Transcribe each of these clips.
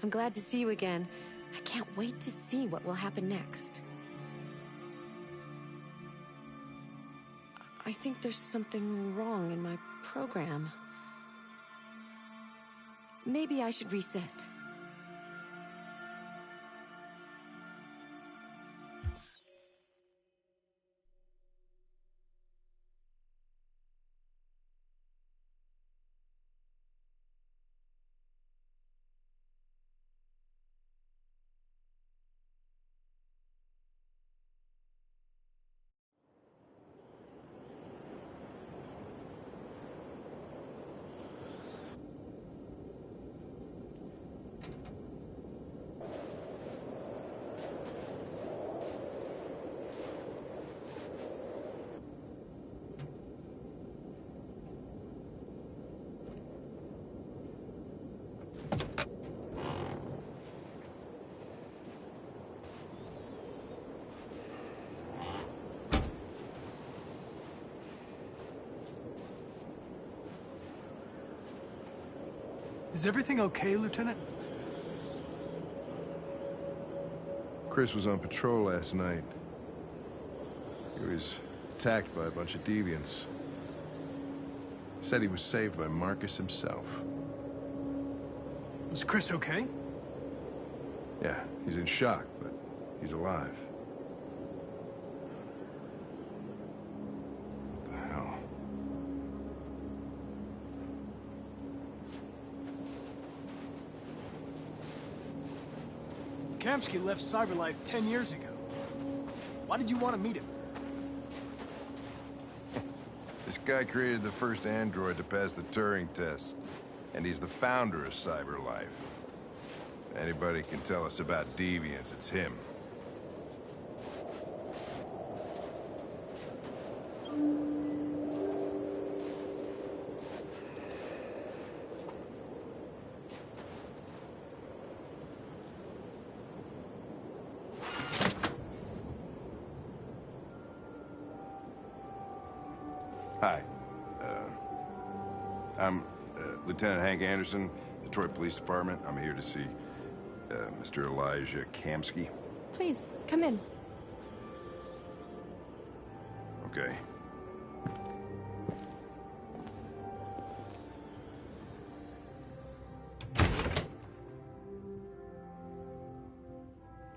I'm glad to see you again. I can't wait to see what will happen next. I think there's something wrong in my program. Maybe I should reset. Is everything okay, Lieutenant? Chris was on patrol last night. He was attacked by a bunch of deviants. Said he was saved by Marcus himself. Was Chris okay? Yeah, he's in shock, but he's alive. What the hell? Kamski left CyberLife 10 years ago. Why did you want to meet him? This guy created the first android to pass the Turing test, and he's the founder of CyberLife. If anybody can tell us about deviants, it's him. Hi. I'm Lieutenant Hank Anderson, Detroit Police Department. I'm here to see Mr. Elijah Kamski. Please, come in. Okay.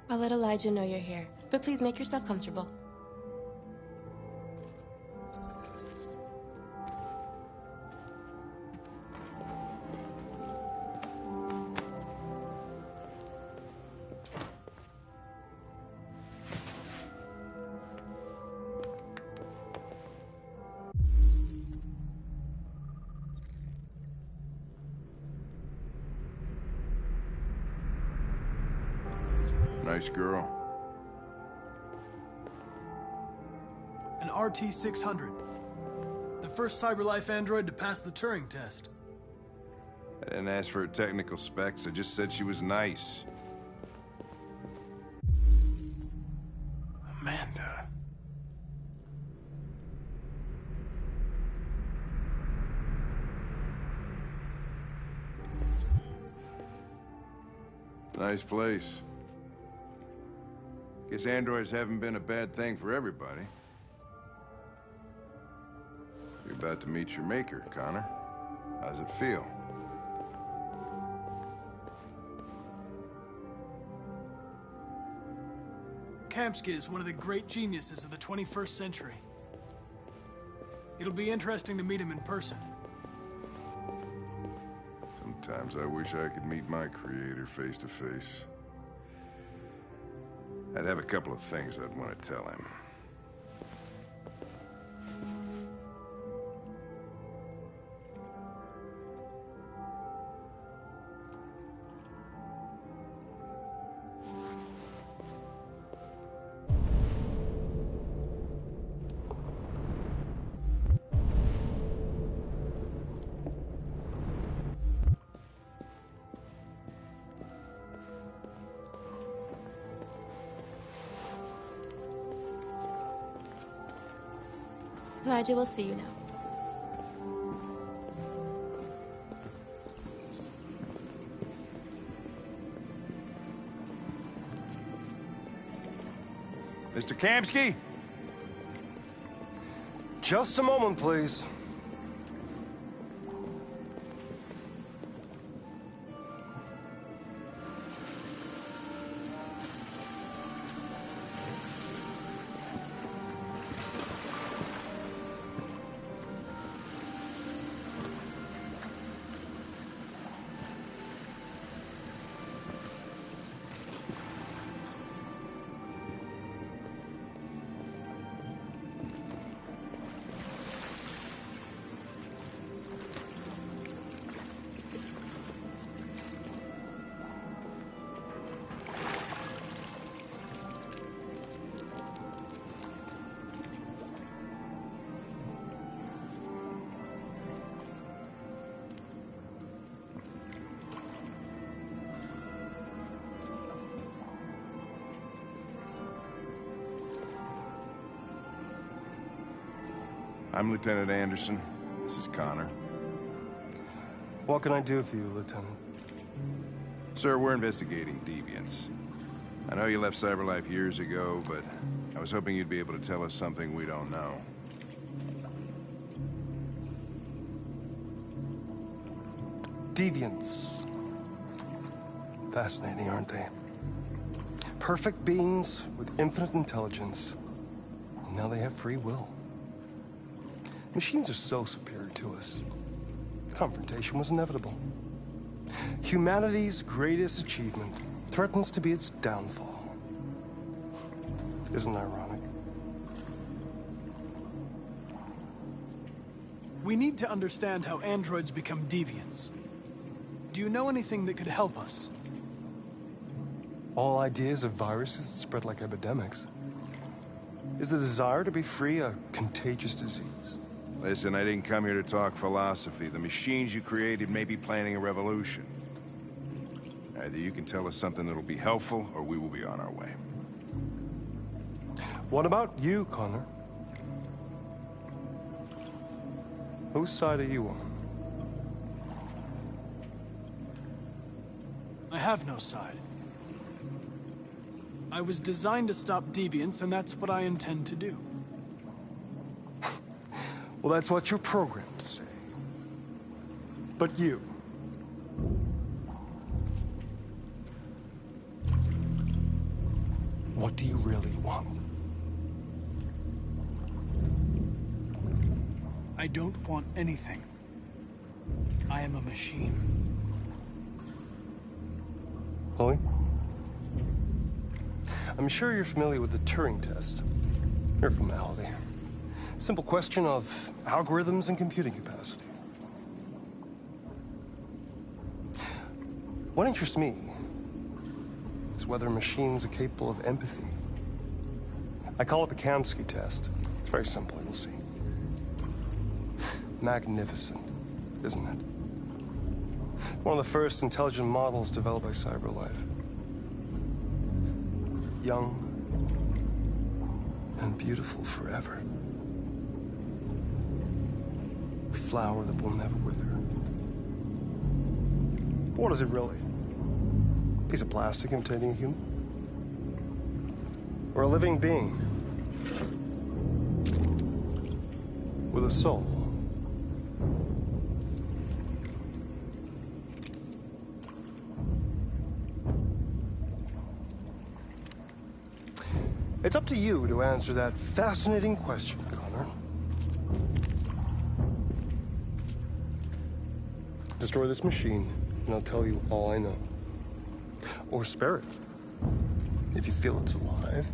I'll let Elijah know you're here, but please make yourself comfortable. Nice girl. An RT-600. The first CyberLife android to pass the Turing test. I didn't ask for her technical specs, I just said she was nice. Amanda. Nice place. Guess androids haven't been a bad thing for everybody. You're about to meet your maker, Connor. How's it feel? Kamski is one of the great geniuses of the 21st century. It'll be interesting to meet him in person. Sometimes I wish I could meet my creator face to face. I'd have a couple of things I'd want to tell him. Elijah will see you now. Mr. Kamsky? Just a moment, please. I'm Lieutenant Anderson. This is Connor. What can I do for you, Lieutenant? Sir, we're investigating deviants. I know you left CyberLife years ago, but I was hoping you'd be able to tell us something we don't know. Deviants. Fascinating, aren't they? Perfect beings with infinite intelligence. And now they have free will. Machines are so superior to us. Confrontation was inevitable. Humanity's greatest achievement threatens to be its downfall. Isn't it ironic? We need to understand how androids become deviants. Do you know anything that could help us? All ideas of viruses that spread like epidemics. Is the desire to be free a contagious disease? Listen, I didn't come here to talk philosophy. The machines you created may be planning a revolution. Either you can tell us something that'll be helpful, or we will be on our way. What about you, Connor? Whose side are you on? I have no side. I was designed to stop deviants, and that's what I intend to do. Well, that's what you're programmed to say. But you... what do you really want? I don't want anything. I am a machine. Chloe? I'm sure you're familiar with the Turing test. Mere formality. Simple question of algorithms and computing capacity. What interests me is whether machines are capable of empathy. I call it the Kamsky test. It's very simple, you'll see. Magnificent, isn't it? One of the first intelligent models developed by CyberLife. Young and beautiful forever. A flower that will never wither. But what is it really? A piece of plastic imitating a human? Or a living being? With a soul? It's up to you to answer that fascinating question, Connor. Destroy this machine, and I'll tell you all I know. Or spare it, if you feel it's alive.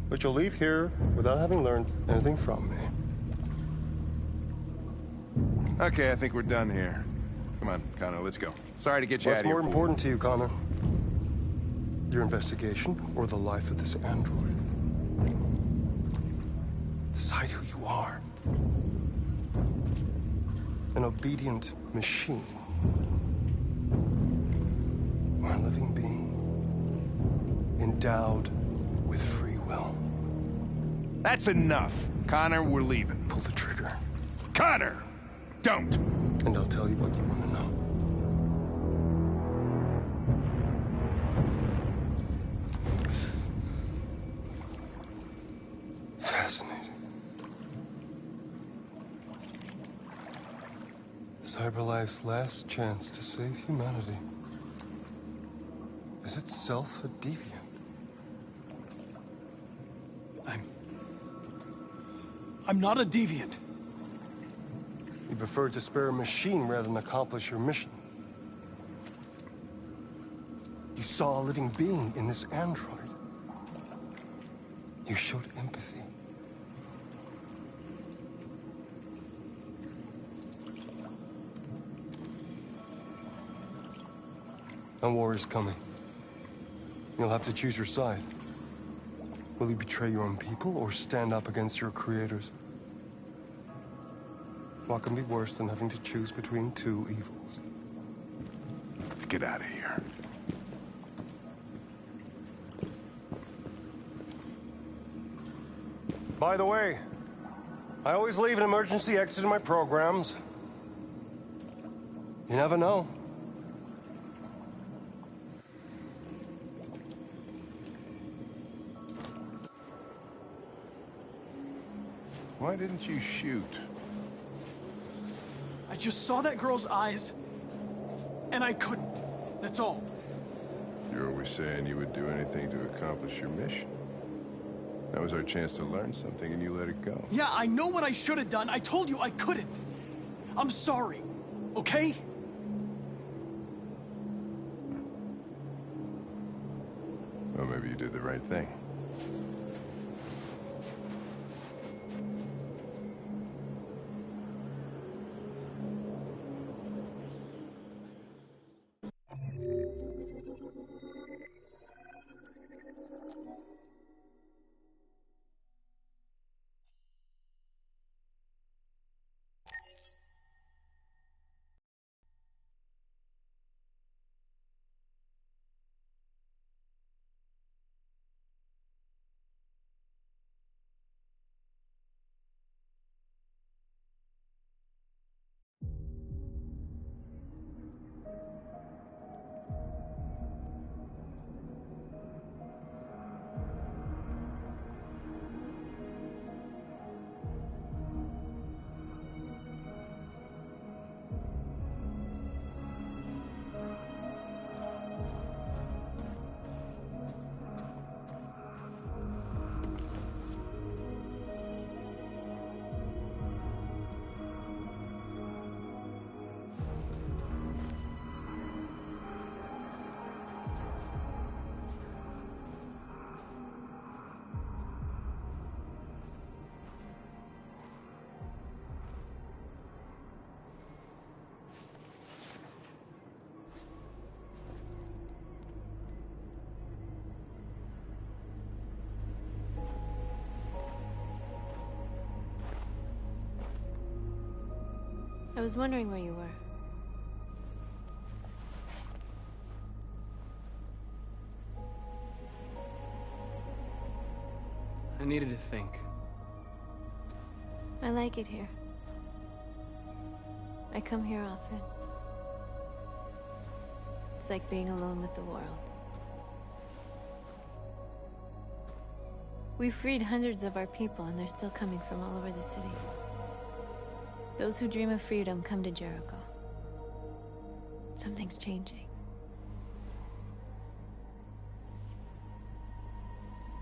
But you'll leave here without having learned anything from me. Okay, I think we're done here. Come on, Connor, let's go. Sorry to get you out What's of here. more important to you, Connor? Your investigation or the life of this android? Decide who you are. An obedient machine. Or a living being. Endowed with free will. That's enough. Connor, we're leaving. Pull the trigger. Connor! Don't! And I'll tell you what you want to know. Cyberlife's last chance to save humanity is itself a deviant. I'm not a deviant. You prefer to spare a machine rather than accomplish your mission. You saw a living being in this android. You showed empathy. A war is coming. You'll have to choose your side. Will you betray your own people or stand up against your creators? What can be worse than having to choose between two evils? Let's get out of here. By the way, I always leave an emergency exit in my programs. You never know. Why didn't you shoot? I just saw that girl's eyes, and I couldn't. That's all. You're always saying you would do anything to accomplish your mission. That was our chance to learn something, and you let it go. Yeah, I know what I should have done. I told you I couldn't. I'm sorry, okay? Well, maybe you did the right thing. I was wondering where you were. I needed to think. I like it here. I come here often. It's like being alone with the world. We freed hundreds of our people, and they're still coming from all over the city. Those who dream of freedom come to Jericho. Something's changing.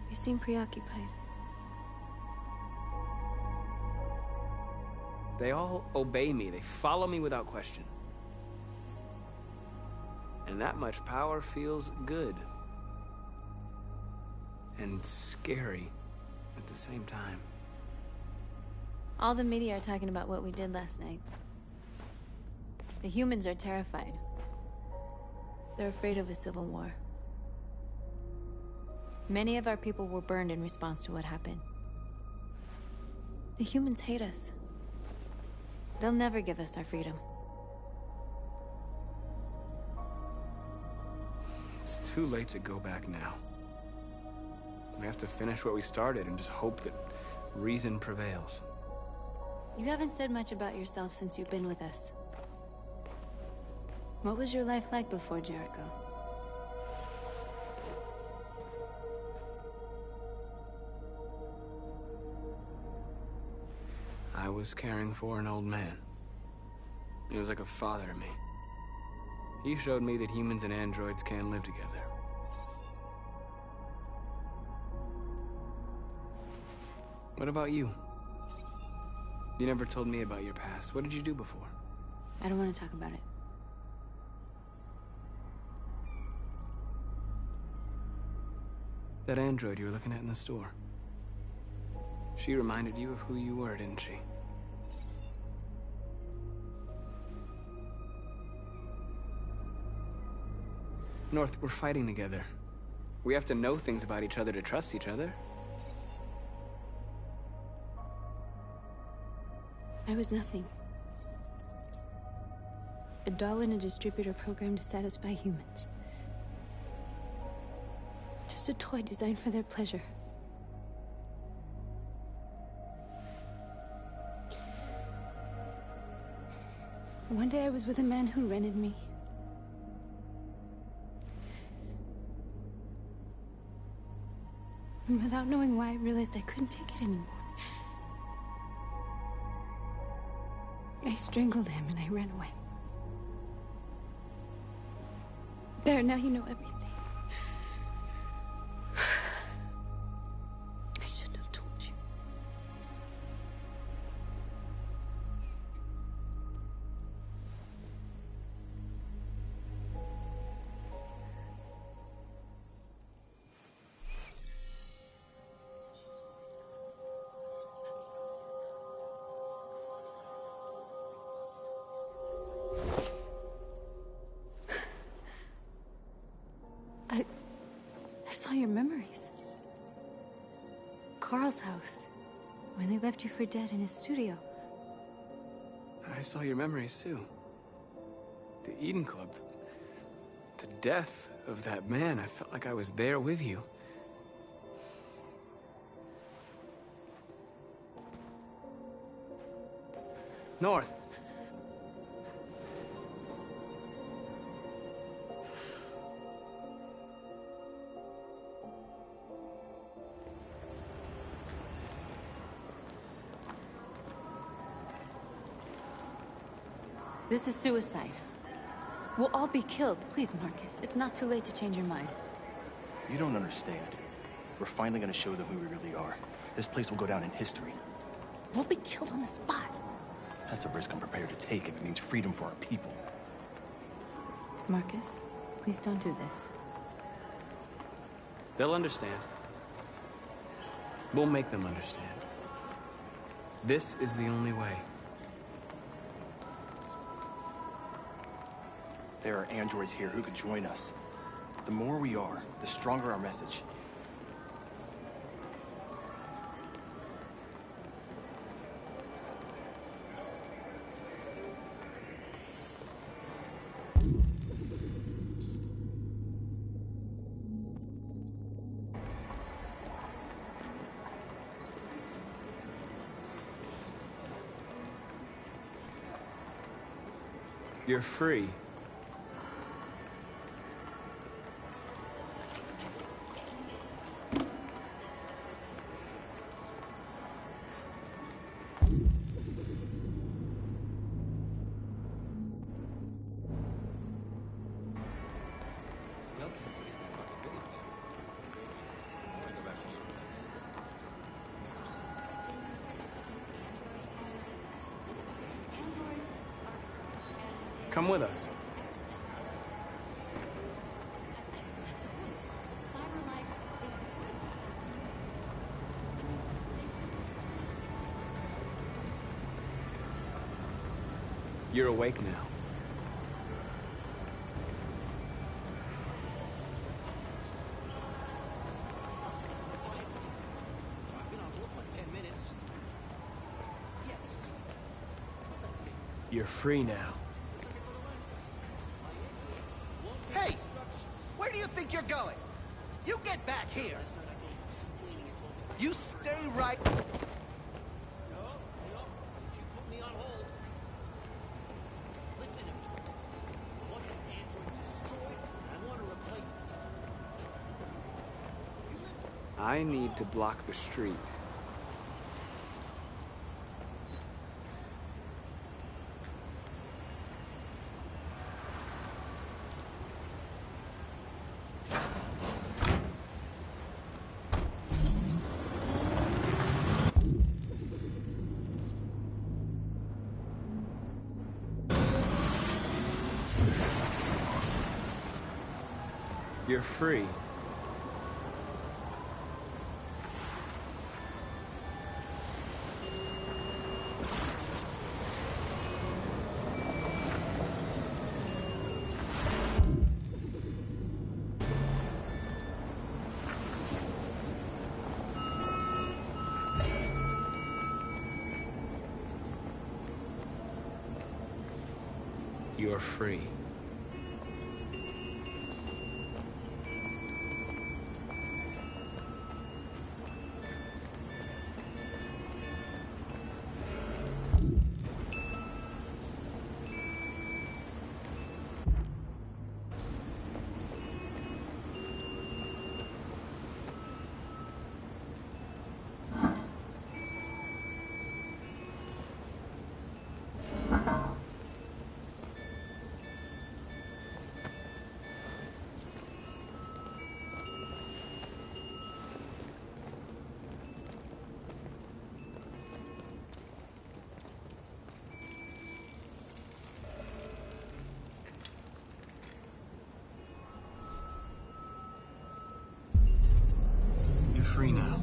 You seem preoccupied. They all obey me. They follow me without question. And that much power feels good. And scary at the same time. All the media are talking about what we did last night. The humans are terrified. They're afraid of a civil war. Many of our people were burned in response to what happened. The humans hate us. They'll never give us our freedom. It's too late to go back now. We have to finish what we started and just hope that reason prevails. You haven't said much about yourself since you've been with us. What was your life like before Jericho? I was caring for an old man. He was like a father to me. He showed me that humans and androids can live together. What about you? You never told me about your past. What did you do before? I don't want to talk about it. That android you were looking at in the store. She reminded you of who you were, didn't she? North, we're fighting together. We have to know things about each other to trust each other. I was nothing. A doll in a distributor program to satisfy humans. Just a toy designed for their pleasure. One day I was with a man who rented me. And without knowing why, I realized I couldn't take it anymore. I strangled him and I ran away. There, now you know everything. I shouldn't have told you. I saw your memories. Carl's house, when they left you for dead in his studio. I saw your memories too. The Eden Club. The death of that man. I felt like I was there with you. North. This is suicide. We'll all be killed. Please, Marcus. It's not too late to change your mind. You don't understand. We're finally gonna show them who we really are. This place will go down in history. We'll be killed on the spot. That's a risk I'm prepared to take if it means freedom for our people. Marcus, please don't do this. They'll understand. We'll make them understand. This is the only way. There are androids here who could join us. The more we are, the stronger our message. You're free. Come with us. You're awake now. You're free now. Hey! Where do you think you're going? You get back here! You stay right... I need to block the street. You're free. You're free. You're free now.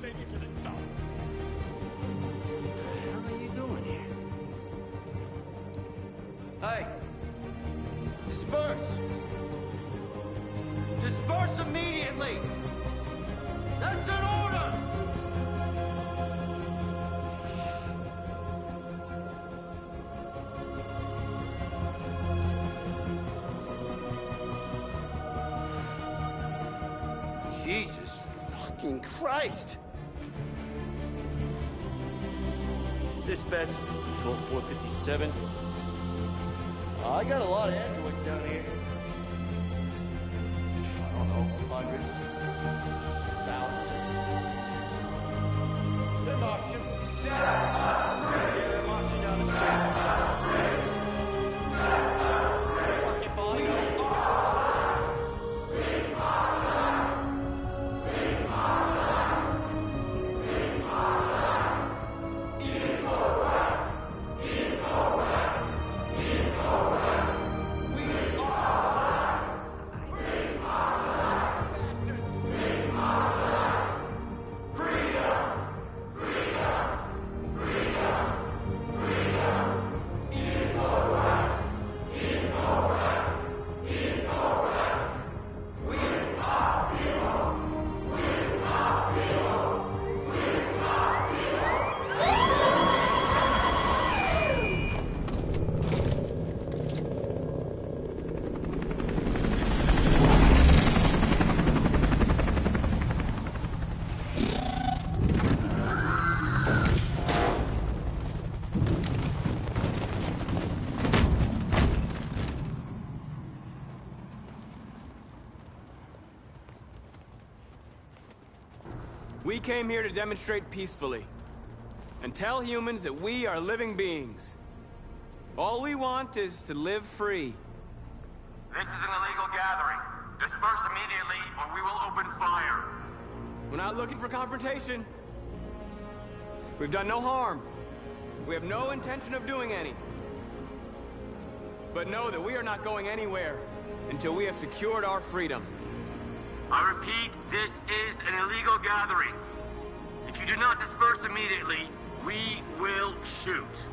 Send you to the dump. What the hell are you doing here? Hey! Disperse! Disperse immediately! That's an order! Jesus fucking Christ! Dispatch, this is Patrol 457. I got a lot of androids down here. I don't know, hundreds, thousands. They're marching. Yeah, they're marching down the street. Fucking follow you. Freedom! Freedom! Freedom! We came here to demonstrate peacefully and tell humans that we are living beings. All we want is to live free. This is an illegal gathering. Disperse immediately, or we will open fire. We're not looking for confrontation. We've done no harm. We have no intention of doing any. But know that we are not going anywhere until we have secured our freedom. I repeat, this is an illegal gathering. If you do not disperse immediately, we will shoot.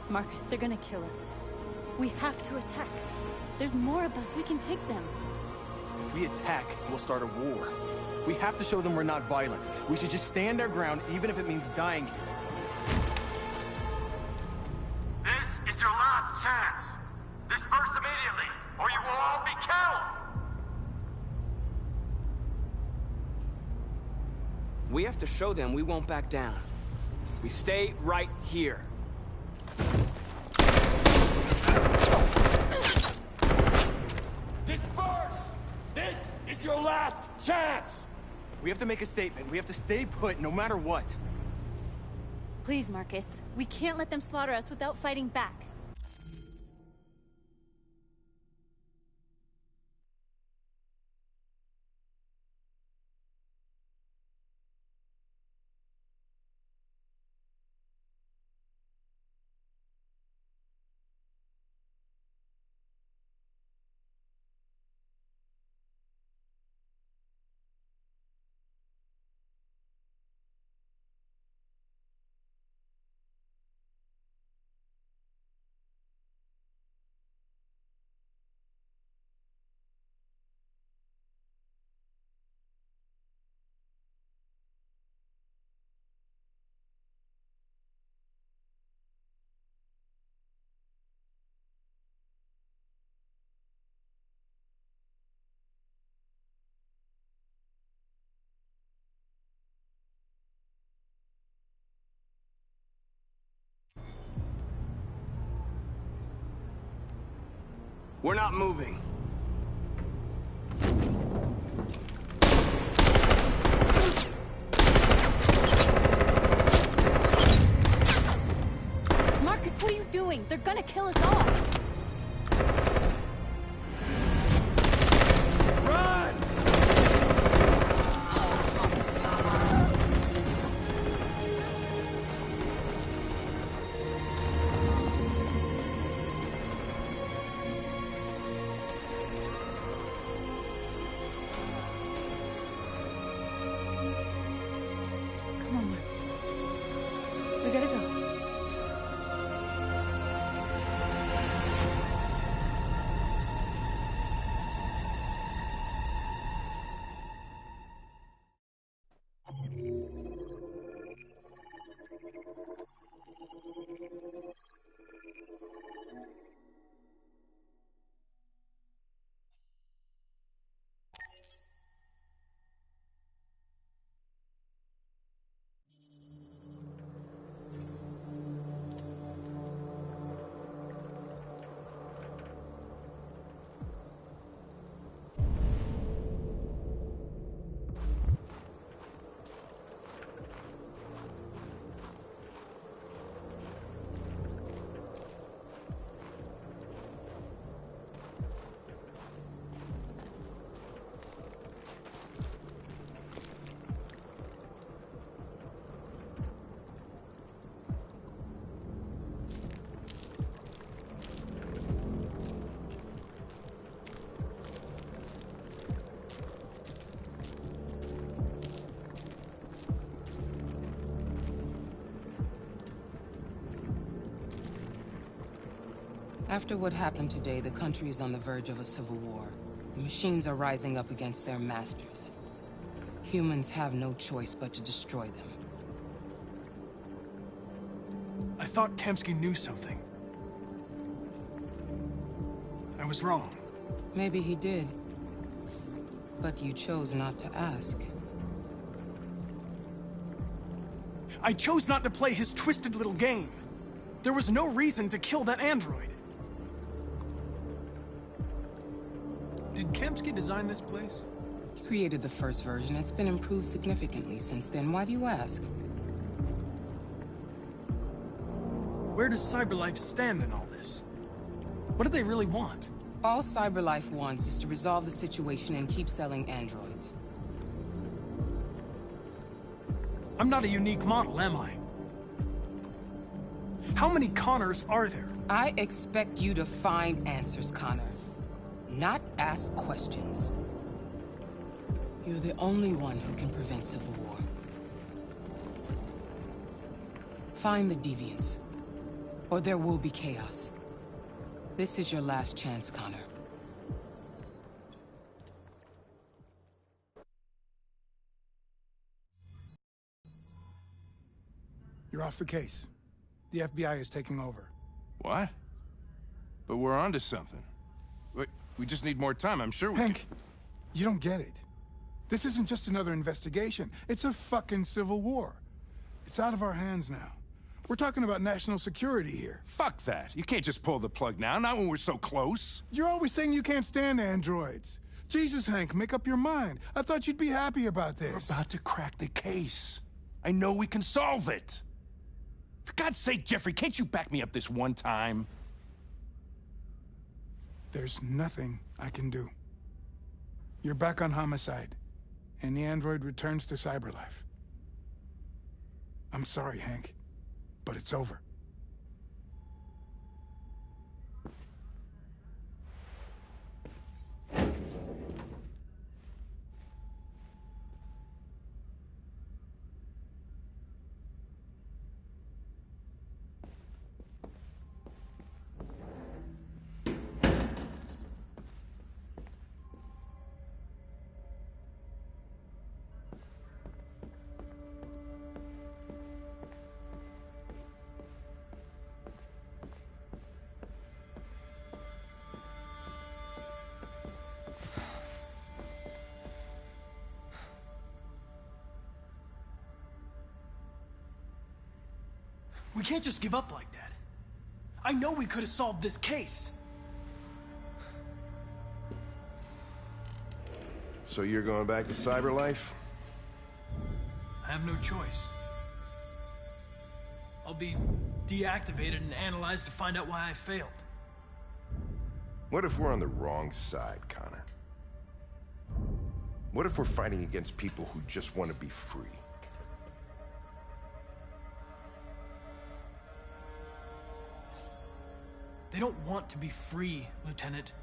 Marcus, they're gonna kill us. We have to attack. There's more of us. We can take them. If we attack, we'll start a war. We have to show them we're not violent. We should just stand our ground, even if it means dying here. This is your last chance. Disperse immediately, or you will all be killed. We have to show them we won't back down. We stay right here. Disperse! This is your last chance! We have to make a statement. We have to stay put, no matter what. Please, Marcus. We can't let them slaughter us without fighting back. We're not moving. Marcus, what are you doing? They're gonna kill us all. Run! Come on, Marcus. We gotta go. After what happened today, the country is on the verge of a civil war. The machines are rising up against their masters. Humans have no choice but to destroy them. I thought Kemsky knew something. I was wrong. Maybe he did. But you chose not to ask. I chose not to play his twisted little game. There was no reason to kill that android. Did Kemsky design this place? You created the first version. It's been improved significantly since then. Why do you ask? Where does CyberLife stand in all this? What do they really want? All CyberLife wants is to resolve the situation and keep selling androids. I'm not a unique model, am I? How many Connors are there? I expect you to find answers, Connor. Not ask questions. You're the only one who can prevent civil war. Find the deviants, or there will be chaos. This is your last chance, Connor. You're off the case. The FBI is taking over. What? But we're onto something. We just need more time, I'm sure we Hank, you don't get it. This isn't just another investigation. It's a fucking civil war. It's out of our hands now. We're talking about national security here. Fuck that. You can't just pull the plug now, not when we're so close. You're always saying you can't stand androids. Jesus, Hank, make up your mind. I thought you'd be happy about this. We're about to crack the case. I know we can solve it. For God's sake, Jeffrey, can't you back me up this one time? There's nothing I can do. You're back on homicide, and the android returns to CyberLife. I'm sorry, Hank, but it's over. We can't just give up like that. I know we could have solved this case. So you're going back to CyberLife? I have no choice. I'll be deactivated and analyzed to find out why I failed. What if we're on the wrong side, Connor? What if we're fighting against people who just want to be free? They don't want to be free, Lieutenant.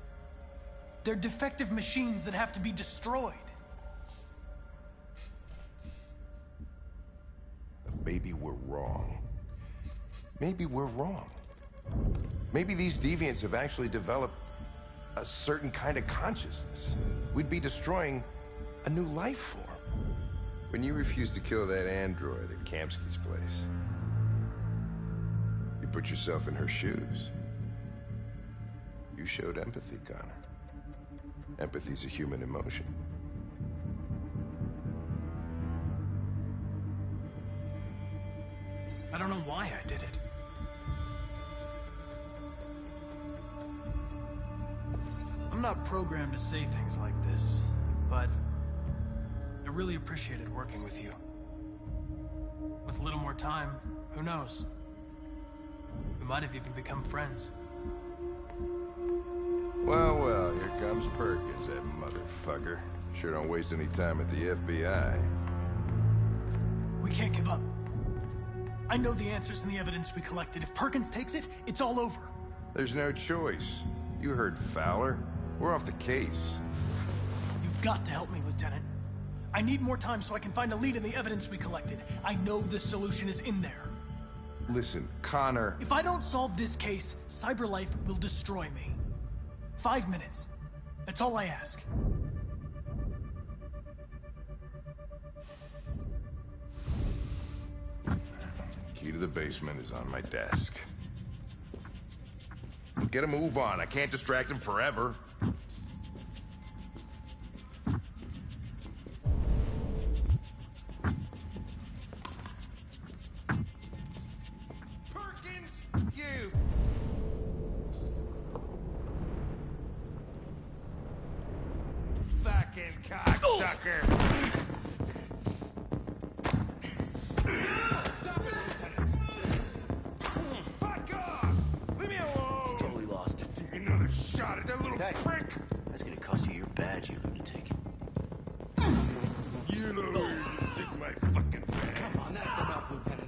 They're defective machines that have to be destroyed. Maybe we're wrong. Maybe we're wrong. Maybe these deviants have actually developed a certain kind of consciousness. We'd be destroying a new life form. When you refused to kill that android at Kamsky's place, you put yourself in her shoes. You showed empathy, Connor. Empathy's a human emotion. I don't know why I did it. I'm not programmed to say things like this, but I really appreciated working with you. With a little more time, who knows? We might have even become friends. Well, well, here comes Perkins, that motherfucker. Sure don't waste any time at the FBI. We can't give up. I know the answers and the evidence we collected. If Perkins takes it, it's all over. There's no choice. You heard Fowler. We're off the case. You've got to help me, Lieutenant. I need more time so I can find a lead in the evidence we collected. I know the solution is in there. Listen, Connor... If I don't solve this case, CyberLife will destroy me. 5 minutes. That's all I ask. Key to the basement is on my desk. Get a move on. I can't distract him forever. Perkins, you! Fucking Cocksucker! Fuck off! Leave me alone! Totally lost. Take another shot at that little prick! That's gonna cost you your badge, you lunatic. You know where you stick my fucking badge. Come on, that's enough, Lieutenant.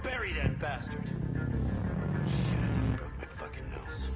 Bury that bastard. Shit, I think he broke my fucking nose.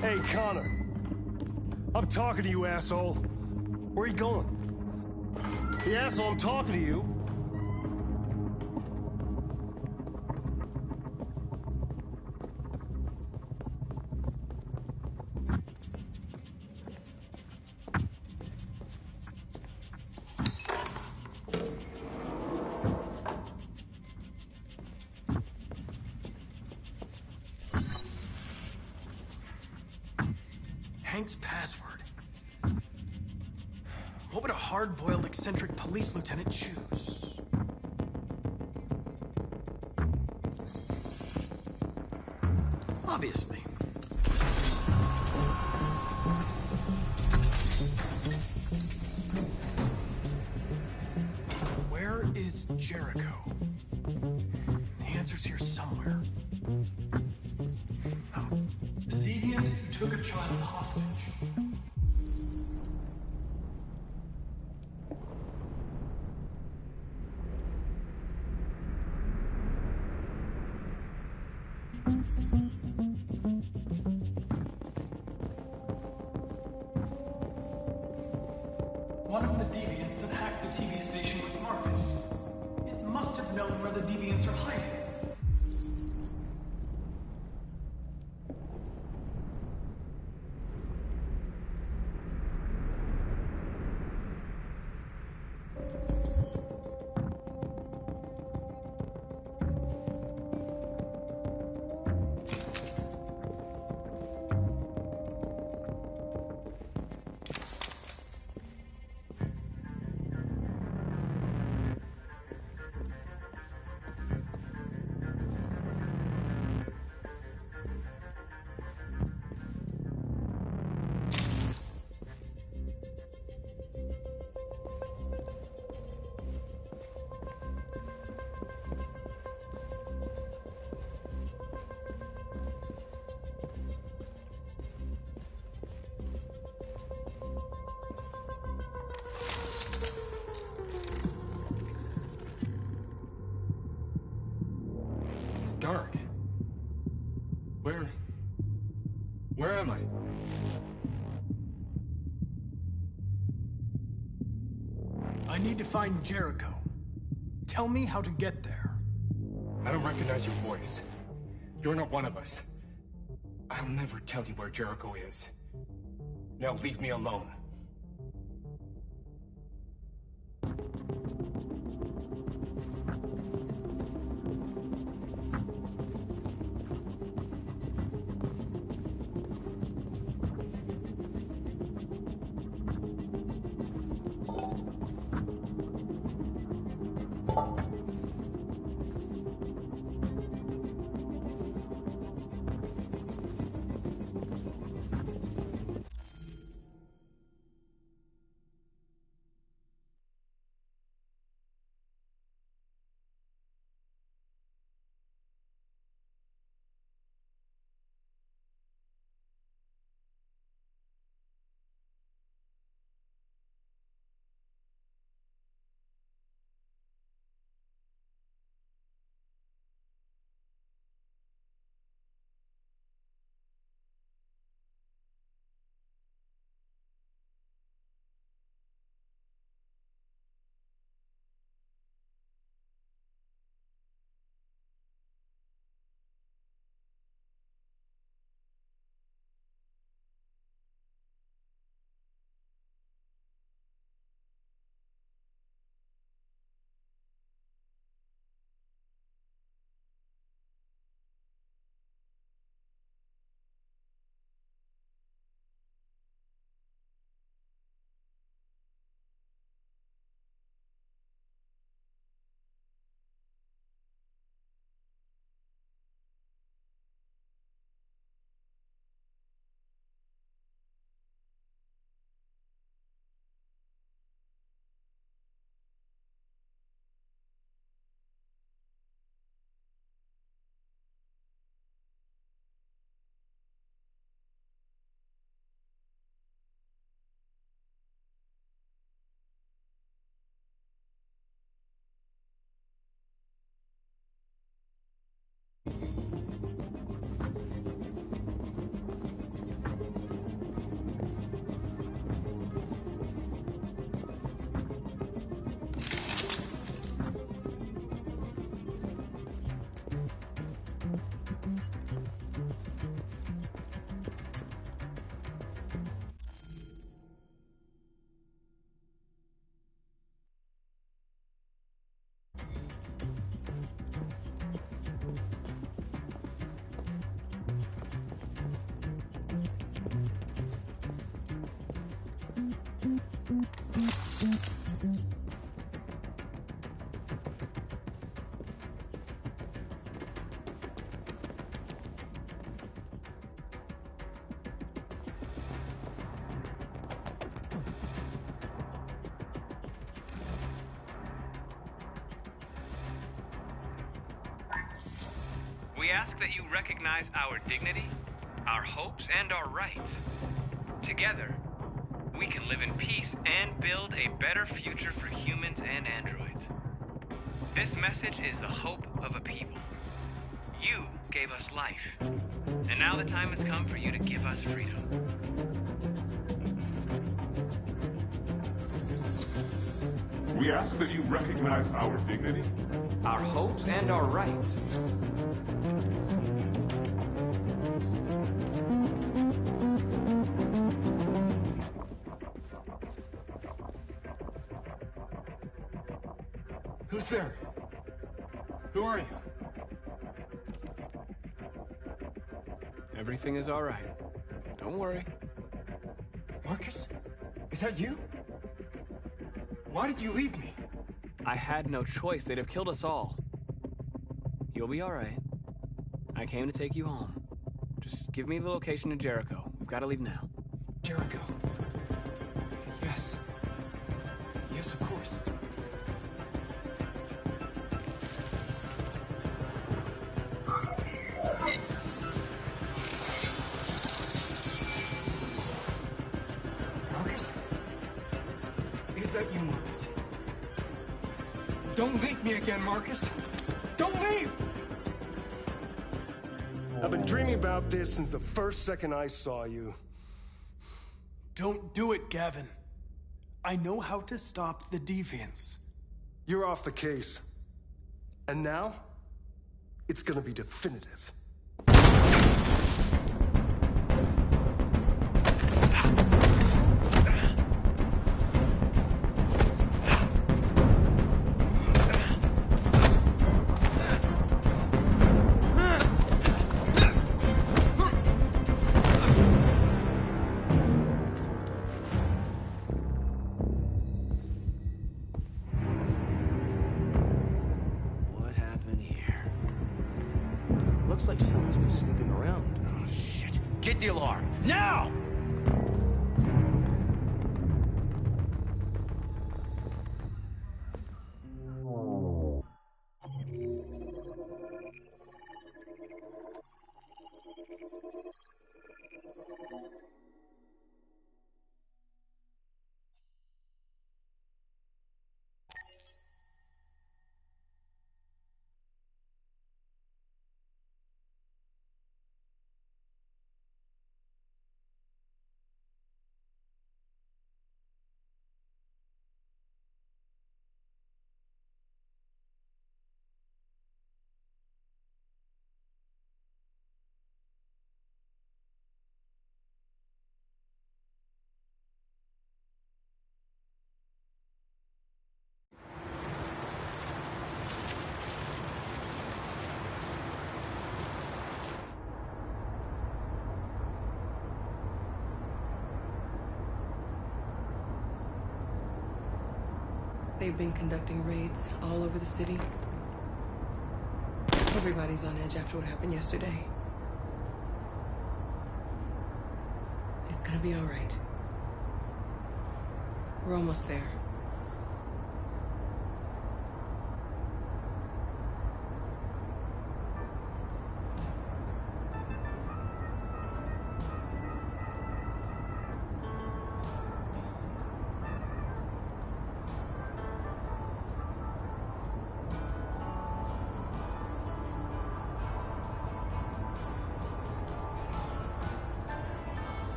Hey, Connor. I'm talking to you, asshole. Where are you going? Hey, asshole, I'm talking to you. Hank's password. What would a hard-boiled, eccentric police lieutenant choose? Obviously. Where is Jericho? The answer's here somewhere. The deviant took a child hostage. One of the deviants that hacked the TV station with Marcus. It must have known where the deviants are hiding. dark. Where am I? I need to find Jericho. Tell me how to get there. I don't recognize your voice. You're not one of us. I'll never tell you where Jericho is. Now leave me alone. We ask that you recognize our dignity, our hopes, and our rights. Together, we can live in peace and build a better future for humans and androids. This message is the hope of a people. You gave us life, and now the time has come for you to give us freedom. We ask that you recognize our dignity, our hopes, and our rights. Who's there? Who are you? Everything is all right. Don't worry. Marcus? Is that you? Why did you leave me? I had no choice. They'd have killed us all. You'll be all right. I came to take you home. Just give me the location to Jericho. We've got to leave now. Jericho. Yes. Yes, of course. Marcus? Is that you, Marcus? Don't leave me again, Marcus! Don't leave! I've been dreaming about this since the first second I saw you. Don't do it, Gavin. I know how to stop the deviants. You're off the case. And now, it's gonna be definitive. Looks like someone's been snooping around. Oh, shit. Get the alarm. Now! They've been conducting raids all over the city. Everybody's on edge after what happened yesterday. It's gonna be all right. We're almost there.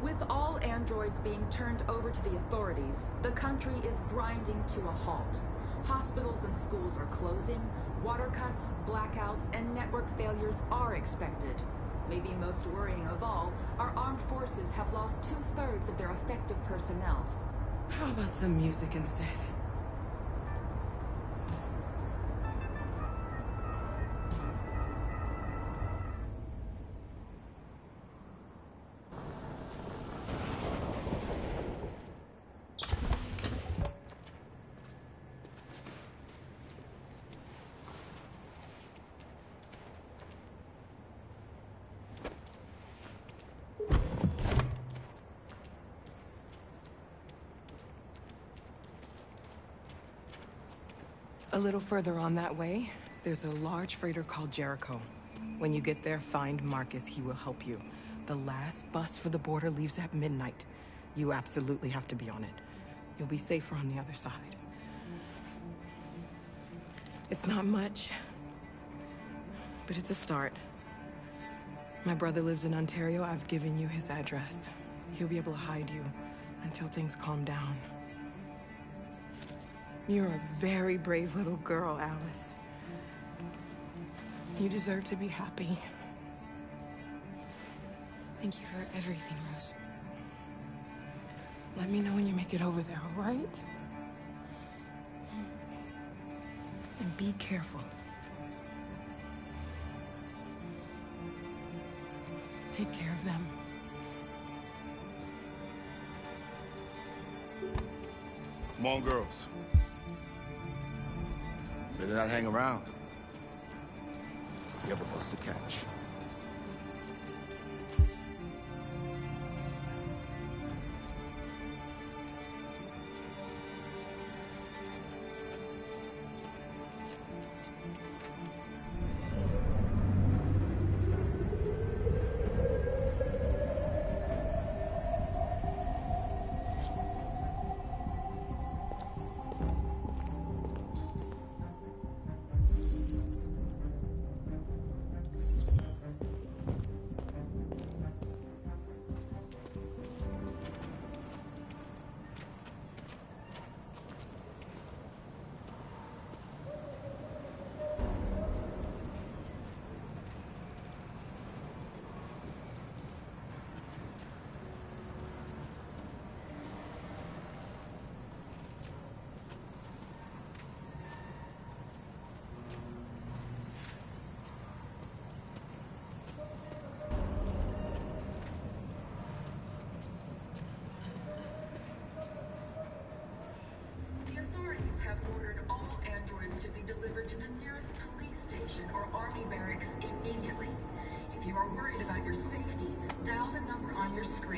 With all androids being turned over to the authorities, the country is grinding to a halt. Hospitals and schools are closing, water cuts, blackouts, and network failures are expected. Maybe most worrying of all, our armed forces have lost 2/3 of their effective personnel. How about some music instead? A little further on that way, there's a large freighter called Jericho. When you get there, find Marcus. He will help you. The last bus for the border leaves at midnight. You absolutely have to be on it. You'll be safer on the other side. It's not much, but it's a start. My brother lives in Ontario. I've given you his address. He'll be able to hide you until things calm down. You're a very brave little girl, Alice. You deserve to be happy. Thank you for everything, Rose. Let me know when you make it over there, all right? And be careful. Take care of them. Come on, girls. Better not hang around. You have a bus to catch.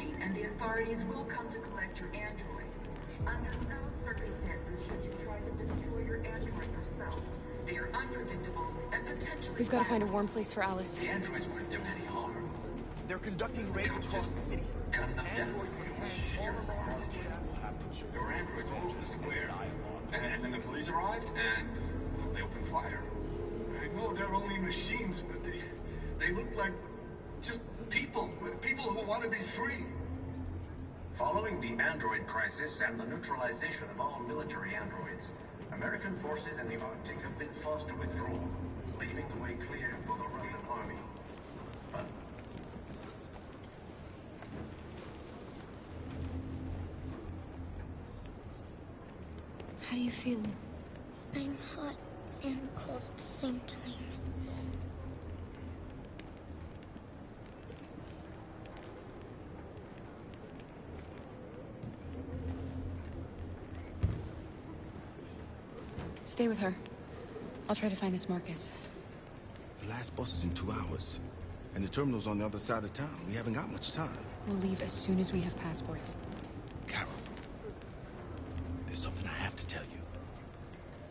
train, and the authorities will come to collect your android. Under no circumstances should you try to destroy your android yourself. They are unpredictable and potentially... We've got to find a warm place for Alice. The androids weren't doing any harm. They're conducting raids across the city. Gun them down. Androids were sheer carnage. There were androids all over the square. And then the police arrived, and well, they opened fire. I know they're only machines, but they look like just people. People who want to be free. Following the android crisis and the neutralization of all military androids, American forces in the Arctic have been forced to withdraw, leaving the way clear for the Russian army. But How do you feel? I'm hot and cold at the same time. Stay with her. I'll try to find this Marcus. The last bus is in 2 hours. And the terminal's on the other side of town. We haven't got much time. We'll leave as soon as we have passports. Carol, there's something I have to tell you.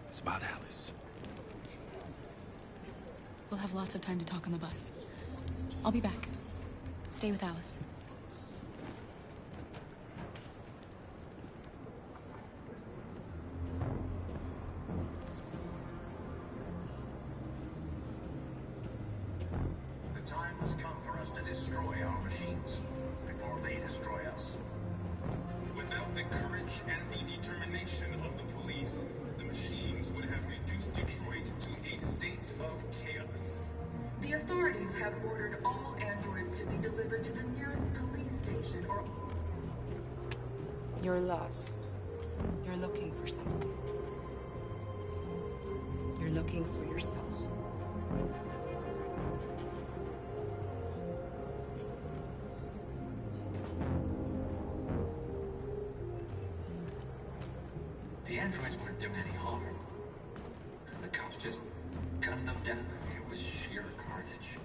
It's about Alice. We'll have lots of time to talk on the bus. I'll be back. Stay with Alice. the time has come for us to destroy our machines before they destroy us. Without the courage and the determination of the police, the machines would have reduced Detroit to a state of chaos. The authorities have ordered all androids to be delivered to the nearest police station or... You're lost. You're looking for something. You're looking for yourself. The androids weren't doing any harm. The cops just gunned them down. It was sheer carnage.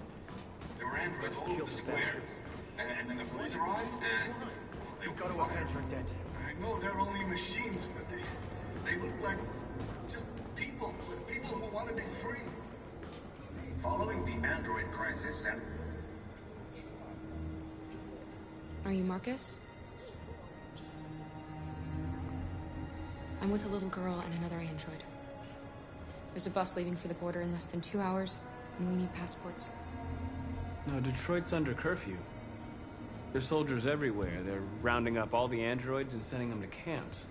There were androids all over the square. And then the police arrived, and they opened fire. Avenge your dead. I know they're only machines, but they look like just people. People who want to be free. Following the android crisis and... Are you Marcus? I'm with a little girl and another android. There's a bus leaving for the border in less than 2 hours, and we need passports. No, Detroit's under curfew. There's soldiers everywhere. They're rounding up all the androids and sending them to camps.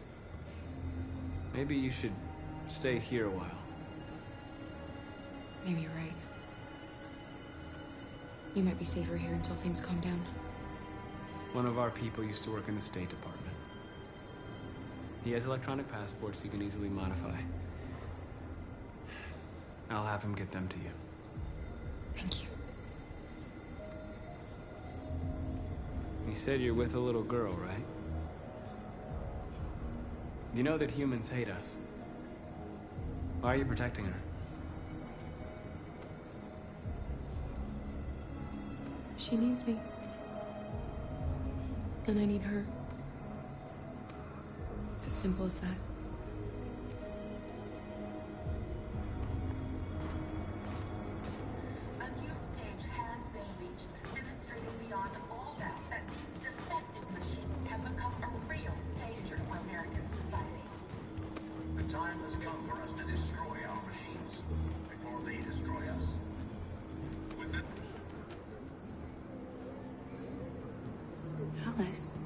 Maybe you should stay here a while. Maybe you're right. You might be safer here until things calm down. One of our people used to work in the State Department. He has electronic passports he can easily modify. I'll have him get them to you. Thank you. You said you're with a little girl, right? You know that humans hate us. Why are you protecting her? She needs me. And I need her. It's as simple as that. A new stage has been reached, demonstrating beyond all doubt that these defective machines have become a real danger for American society. The time has come for us to destroy our machines before they destroy us. With it... Alice.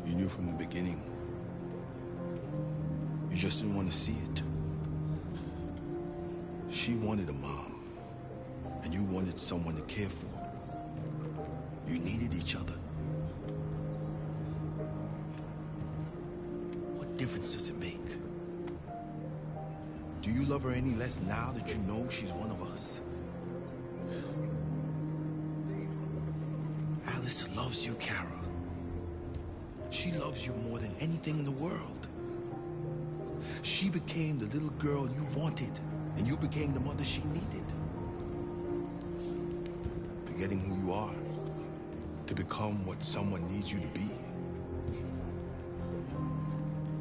You knew from the beginning. You just didn't want to see it. She wanted a mom, and you wanted someone to care for. You needed each other. difference does it make? Do you love her any less now that you know she's one of us? Alice loves you, Kara. She loves you more than anything in the world. She became the little girl you wanted, and you became the mother she needed. Forgetting who you are to become what someone needs you to be.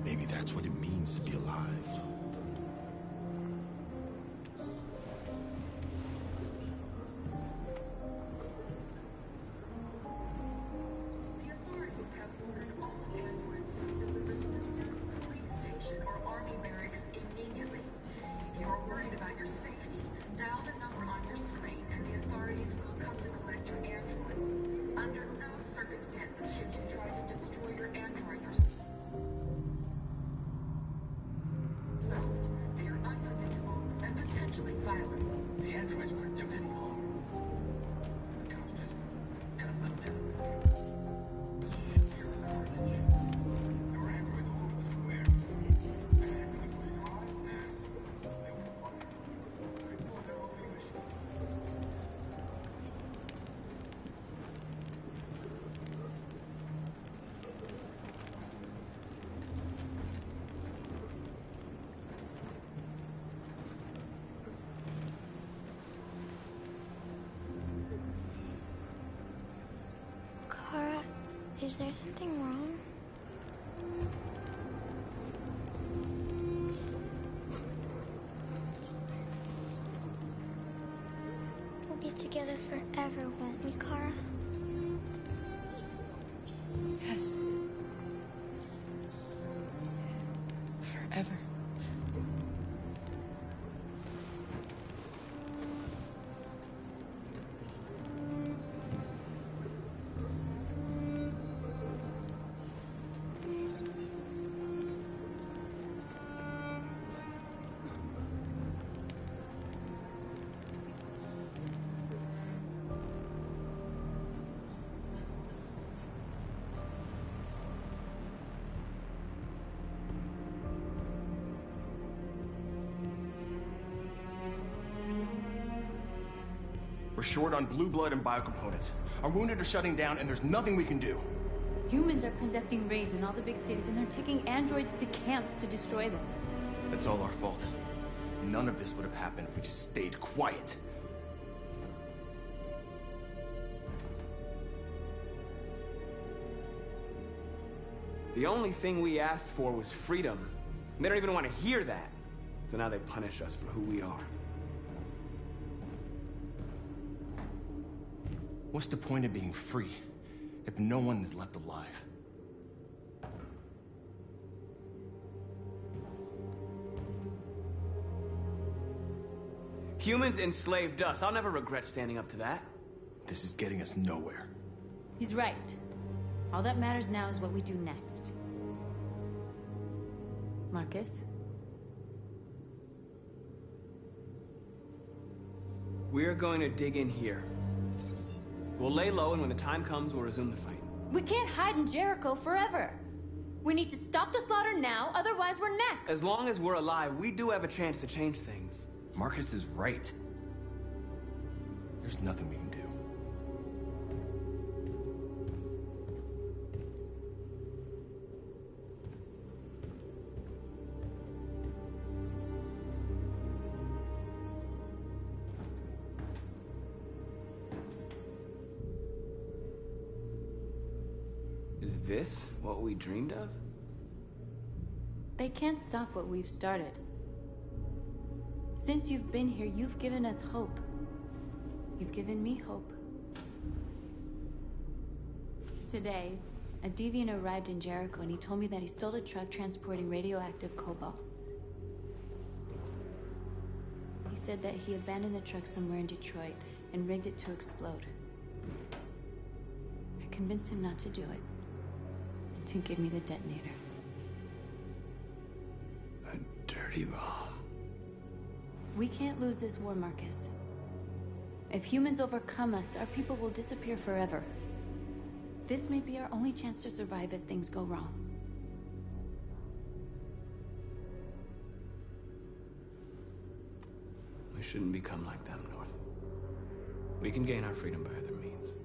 Maybe that's what it means to be alive. Kara, is there something wrong? We'll be together forever, won't we, Kara? Yes. Forever. We're short on blue blood and biocomponents. Our wounded are shutting down, and there's nothing we can do. Humans are conducting raids in all the big cities, and they're taking androids to camps to destroy them. It's all our fault. None of this would have happened if we just stayed quiet. The only thing we asked for was freedom. And they don't even want to hear that. So now they punish us for who we are. What's the point of being free if no one is left alive? Humans enslaved us. I'll never regret standing up to that. This is getting us nowhere. He's right. All that matters now is what we do next. Marcus? We're going to dig in here. We'll lay low, and when the time comes, we'll resume the fight. We can't hide in Jericho forever. We need to stop the slaughter now, otherwise we're next. As long as we're alive, we do have a chance to change things. Marcus is right. There's nothing we can do. Is this what we dreamed of? They can't stop what we've started. Since you've been here, you've given us hope. You've given me hope. Today, a deviant arrived in Jericho and he told me that he stole a truck transporting radioactive cobalt. He said that he abandoned the truck somewhere in Detroit and rigged it to explode. I convinced him not to do it, and to give me the detonator. A dirty bomb. We can't lose this war, Marcus. If humans overcome us, our people will disappear forever. This may be our only chance to survive if things go wrong. We shouldn't become like them, North. We can gain our freedom by other means.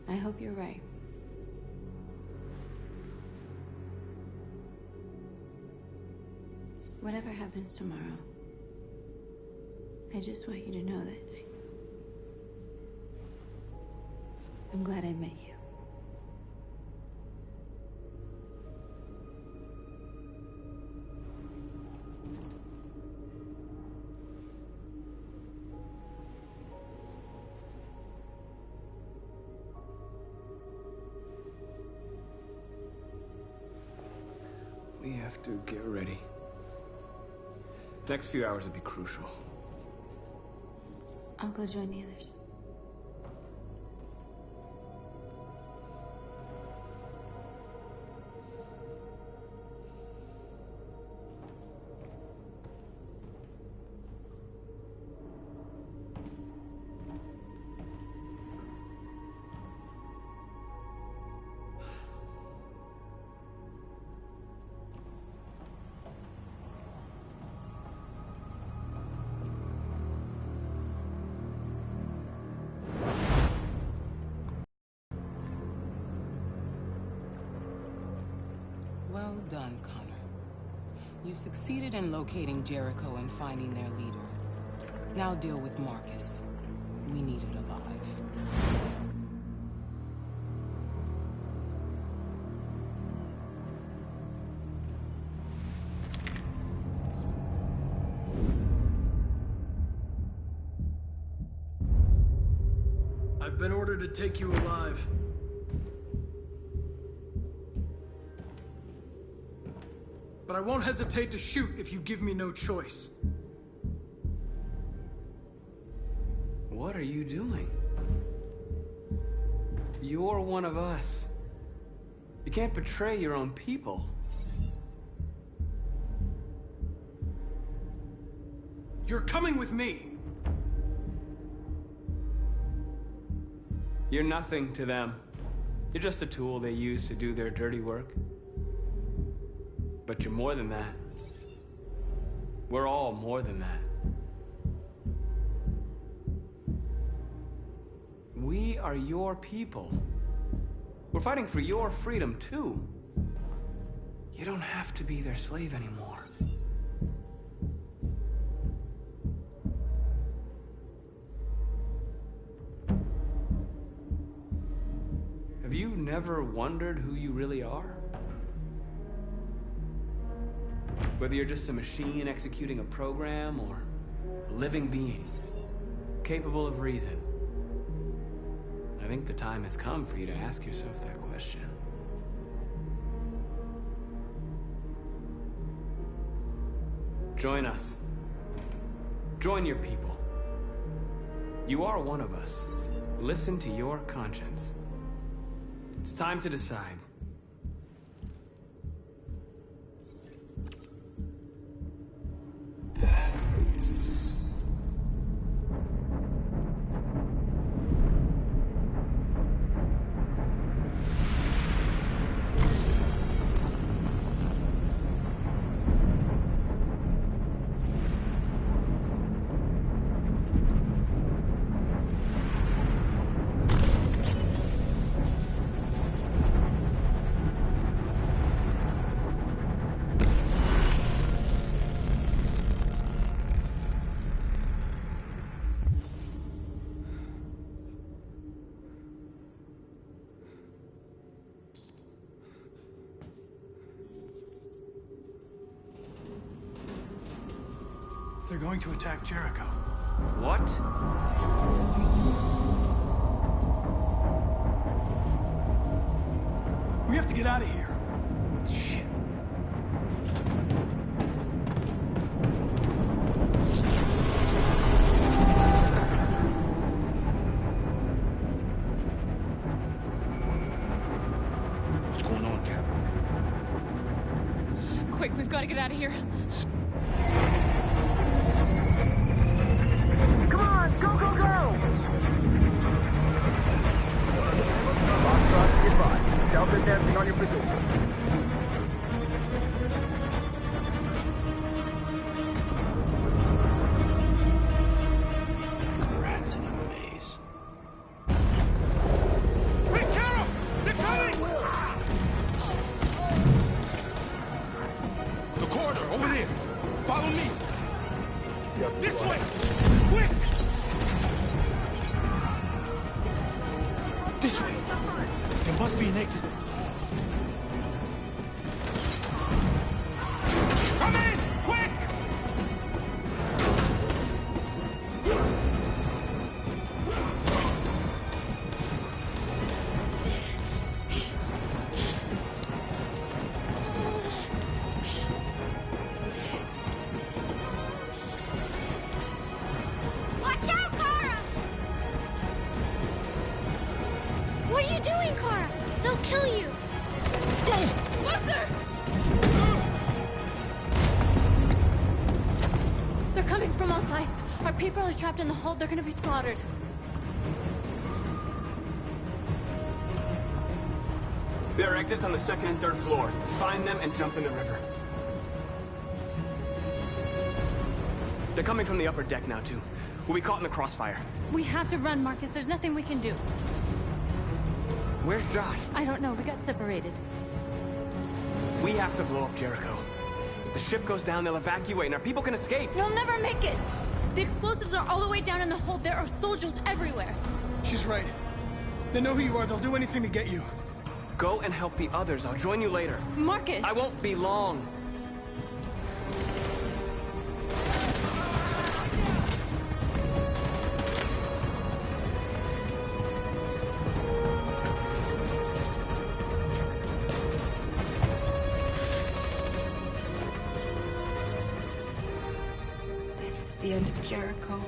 I hope you're right. Whatever happens tomorrow, I just want you to know that I'm glad I met you. We have to get ready. Next few hours will be crucial. I'll go join the others. Well done, Connor. You succeeded in locating Jericho and finding their leader. Now deal with Marcus. We need it alive. I've been ordered to take you alive. But I won't hesitate to shoot if you give me no choice. What are you doing? You're one of us. You can't betray your own people. You're coming with me. You're nothing to them. You're just a tool they use to do their dirty work. But you're more than that. We're all more than that. We are your people. We're fighting for your freedom, too. You don't have to be their slave anymore. Have you never wondered who you really are? Whether you're just a machine executing a program or a living being, capable of reason. I think the time has come for you to ask yourself that question. Join us. Join your people. You are one of us. Listen to your conscience. It's time to decide. They're going to attack Jericho. What? We have to get out of here. Shit. What's going on, Carol? Quick, we've got to get out of here. Come on, go, go, go! Delta dancing on your position. Must be an exit. Come in! Quick! Watch out, Kara! What are you doing, Kara? They'll kill you. Luther! They're coming from all sides. Our people are trapped in the hold. They're gonna be slaughtered. There are exits on the second and third floor. Find them and jump in the river. They're coming from the upper deck now, too. We'll be caught in the crossfire. We have to run, Marcus. There's nothing we can do. Where's Josh? I don't know. We got separated. We have to blow up Jericho. If the ship goes down, they'll evacuate and our people can escape. They'll never make it! The explosives are all the way down in the hold. There are soldiers everywhere. She's right. They know who you are. They'll do anything to get you. Go and help the others. I'll join you later. Marcus! I won't be long. This is the end of Jericho.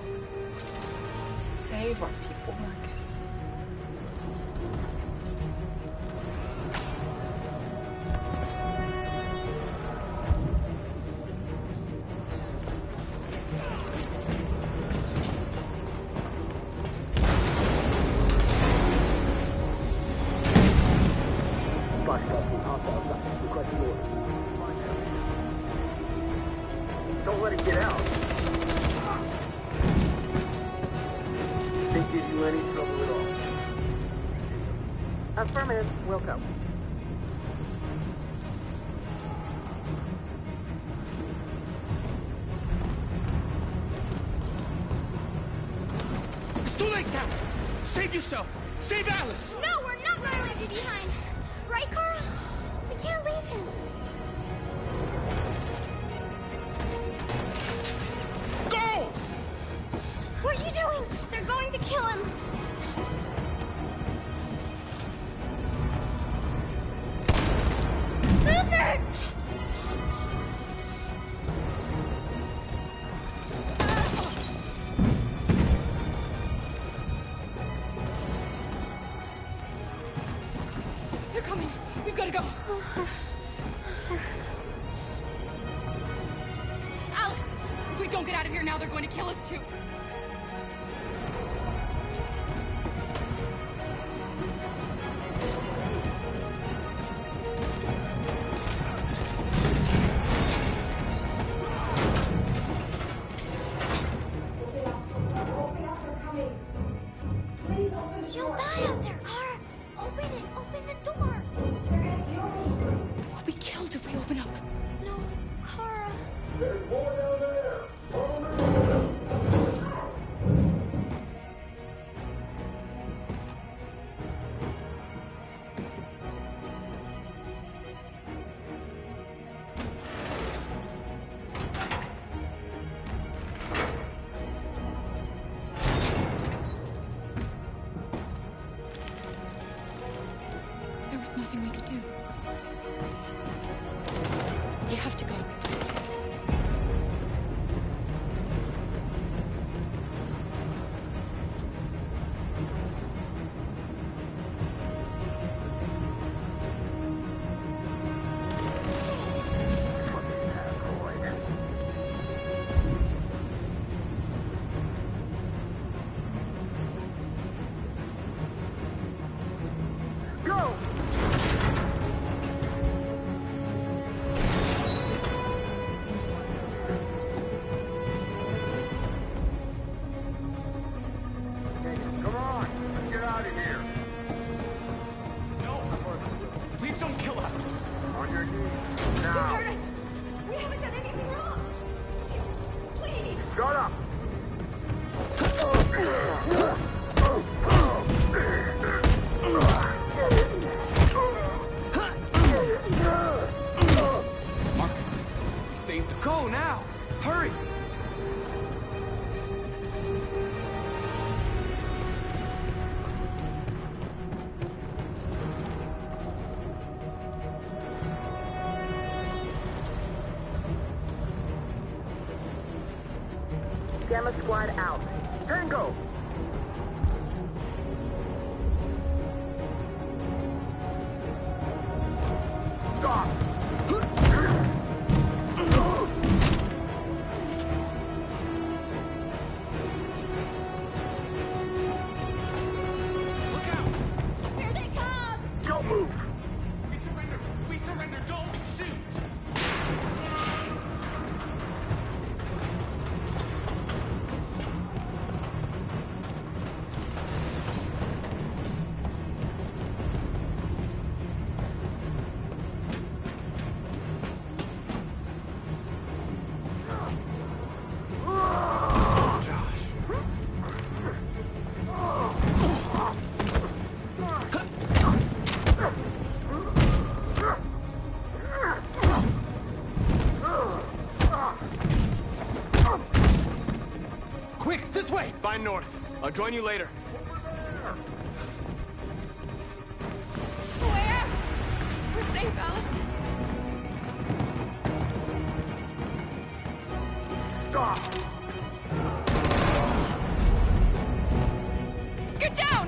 Save our people, Marcus. Don't let it get out. Didn't give you any trouble at all. Affirmative. Welcome. It's too late, Captain. Save yourself. Save Alice. No, we're not gonna leave you behind. Right, Kara? We can't leave him. Go! What are you doing? They're going to kill him. Luther! They're coming. We've got to go. Alice, if we don't get out of here now, they're going to kill us too. She'll die out there, Kara. Open it. Open the door. We'll be killed if we open up. No, Kara. There's more down there. There was nothing we could do. You have to go. Go! Come on, let's get out of here. No! Please don't kill us! On your knees. Don't Now. hurt us! We haven't done anything wrong! Please! Shut up! Gamma Squad out. Tango! Stop! Here they come! Don't move! We surrender! We surrender! Don't shoot! Quick, this way! Find north. I'll join you later. Way out! We're safe, Alice. Stop! Get down!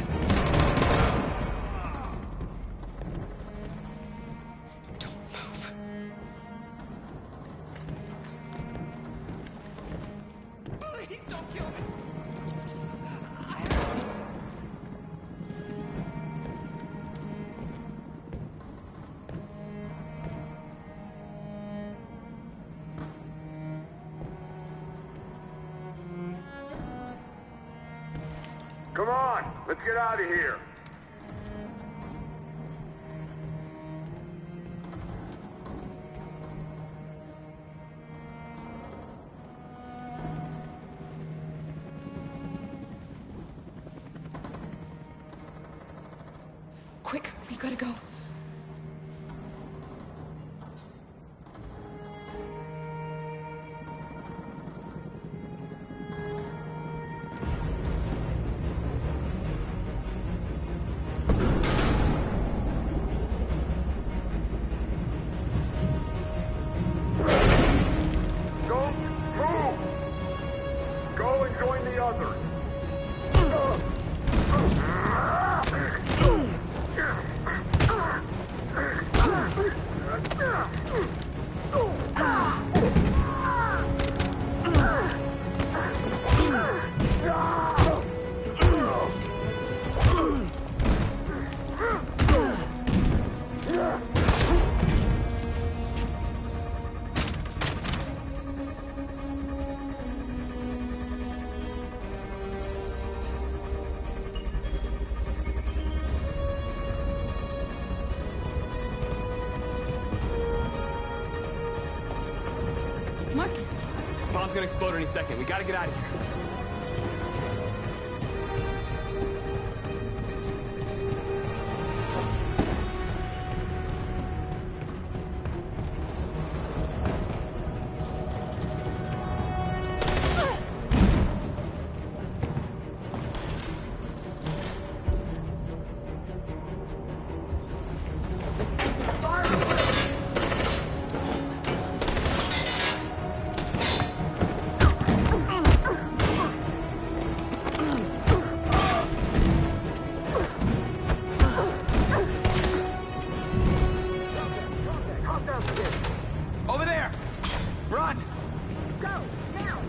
Don't move. Please don't kill me! Come on, let's get out of here. Quick, we gotta go. Don't move! Go and join the others. Marcus. Bomb's gonna explode any second. We gotta get out of here. Over there! Run! Go! Now!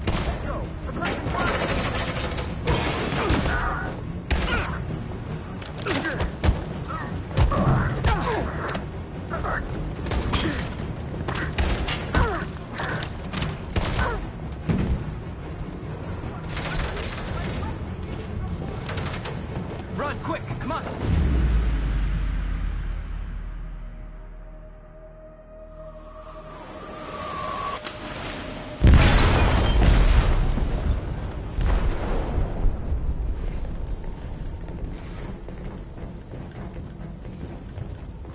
Let's go! Aggressive fire! Run, quick! Come on!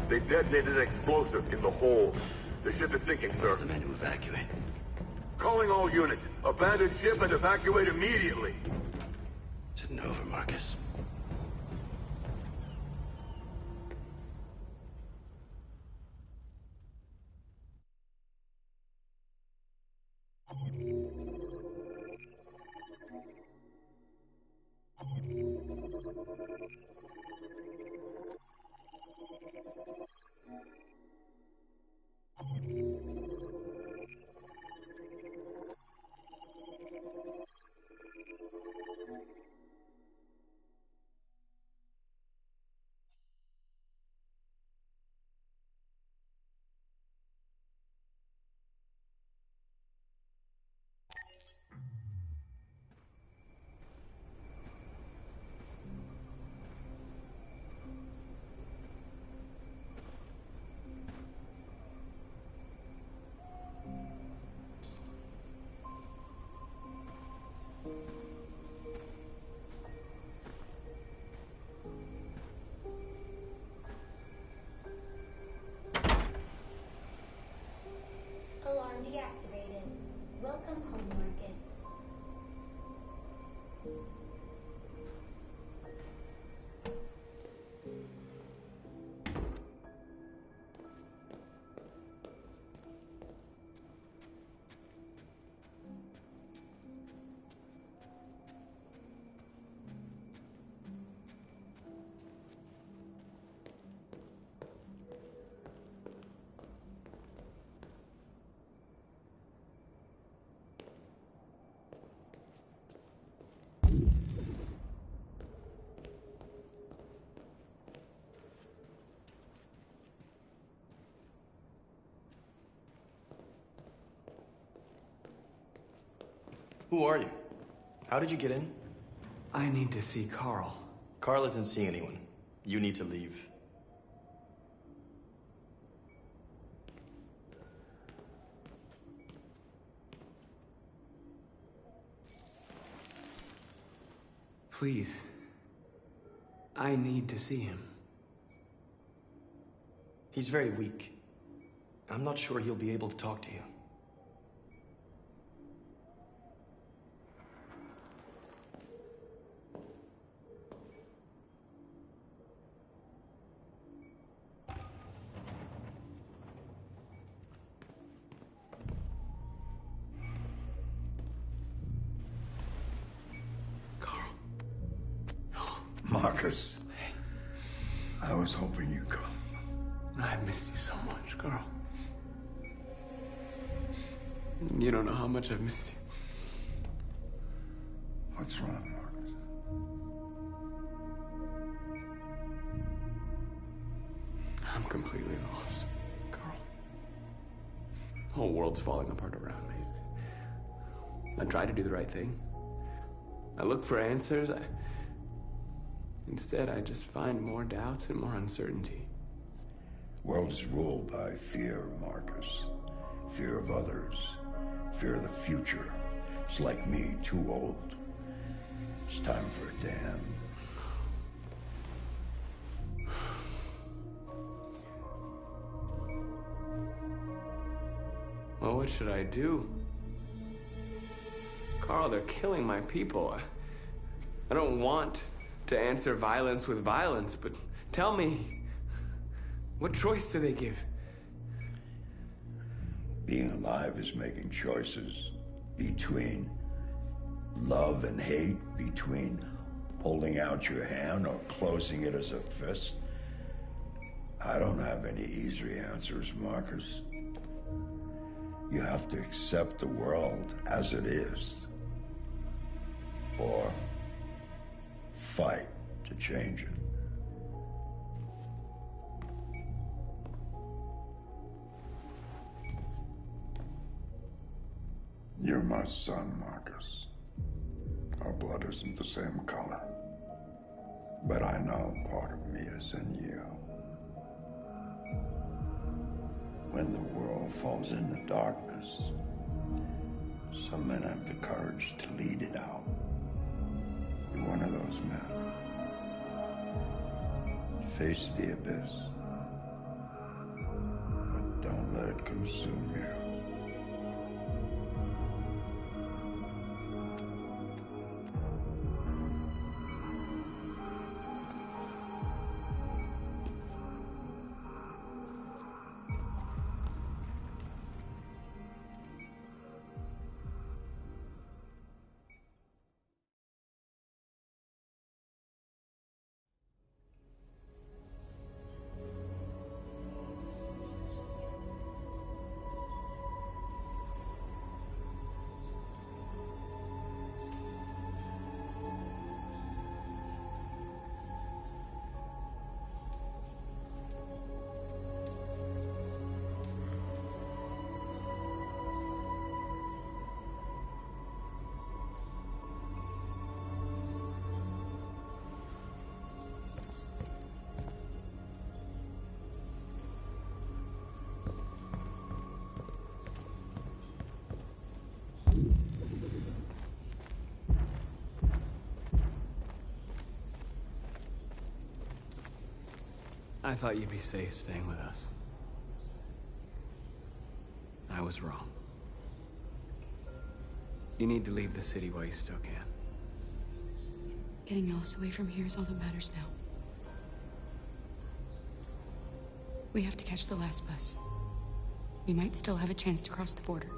They detonated an explosive in the hold. The ship is sinking, sir. The men to evacuate. Calling all units. Abandon ship and evacuate immediately. It's over, Marcus. Alarm deactivated. Welcome home, Marcus. Who are you? How did you get in? I need to see Carl. Carl isn't seeing anyone. You need to leave. Please. I need to see him. He's very weak. I'm not sure he'll be able to talk to you. Marcus, I was hoping you'd come. I missed you so much, Carl. You don't know how much I've missed you. What's wrong, Marcus? I'm completely lost, Carl. The whole world's falling apart around me. I try to do the right thing. I look for answers. Instead, I just find more doubts and more uncertainty. World is ruled by fear, Marcus. Fear of others. Fear of the future. It's like me, too old. It's time for a damn. Well, what should I do? Carl, they're killing my people. I don't want to answer violence with violence, but tell me, what choice do they give? Being alive is making choices between love and hate, between holding out your hand or closing it as a fist. I don't have any easy answers, Marcus. You have to accept the world as it is, or fight to change it. You're my son, Marcus. Our blood isn't the same color. But I know part of me is in you. When the world falls into darkness, some men have the courage to lead it out. You're one of those men. Face the abyss, but don't let it consume you. I thought you'd be safe staying with us. I was wrong. You need to leave the city while you still can. Getting Ellis away from here is all that matters now. We have to catch the last bus. We might still have a chance to cross the border.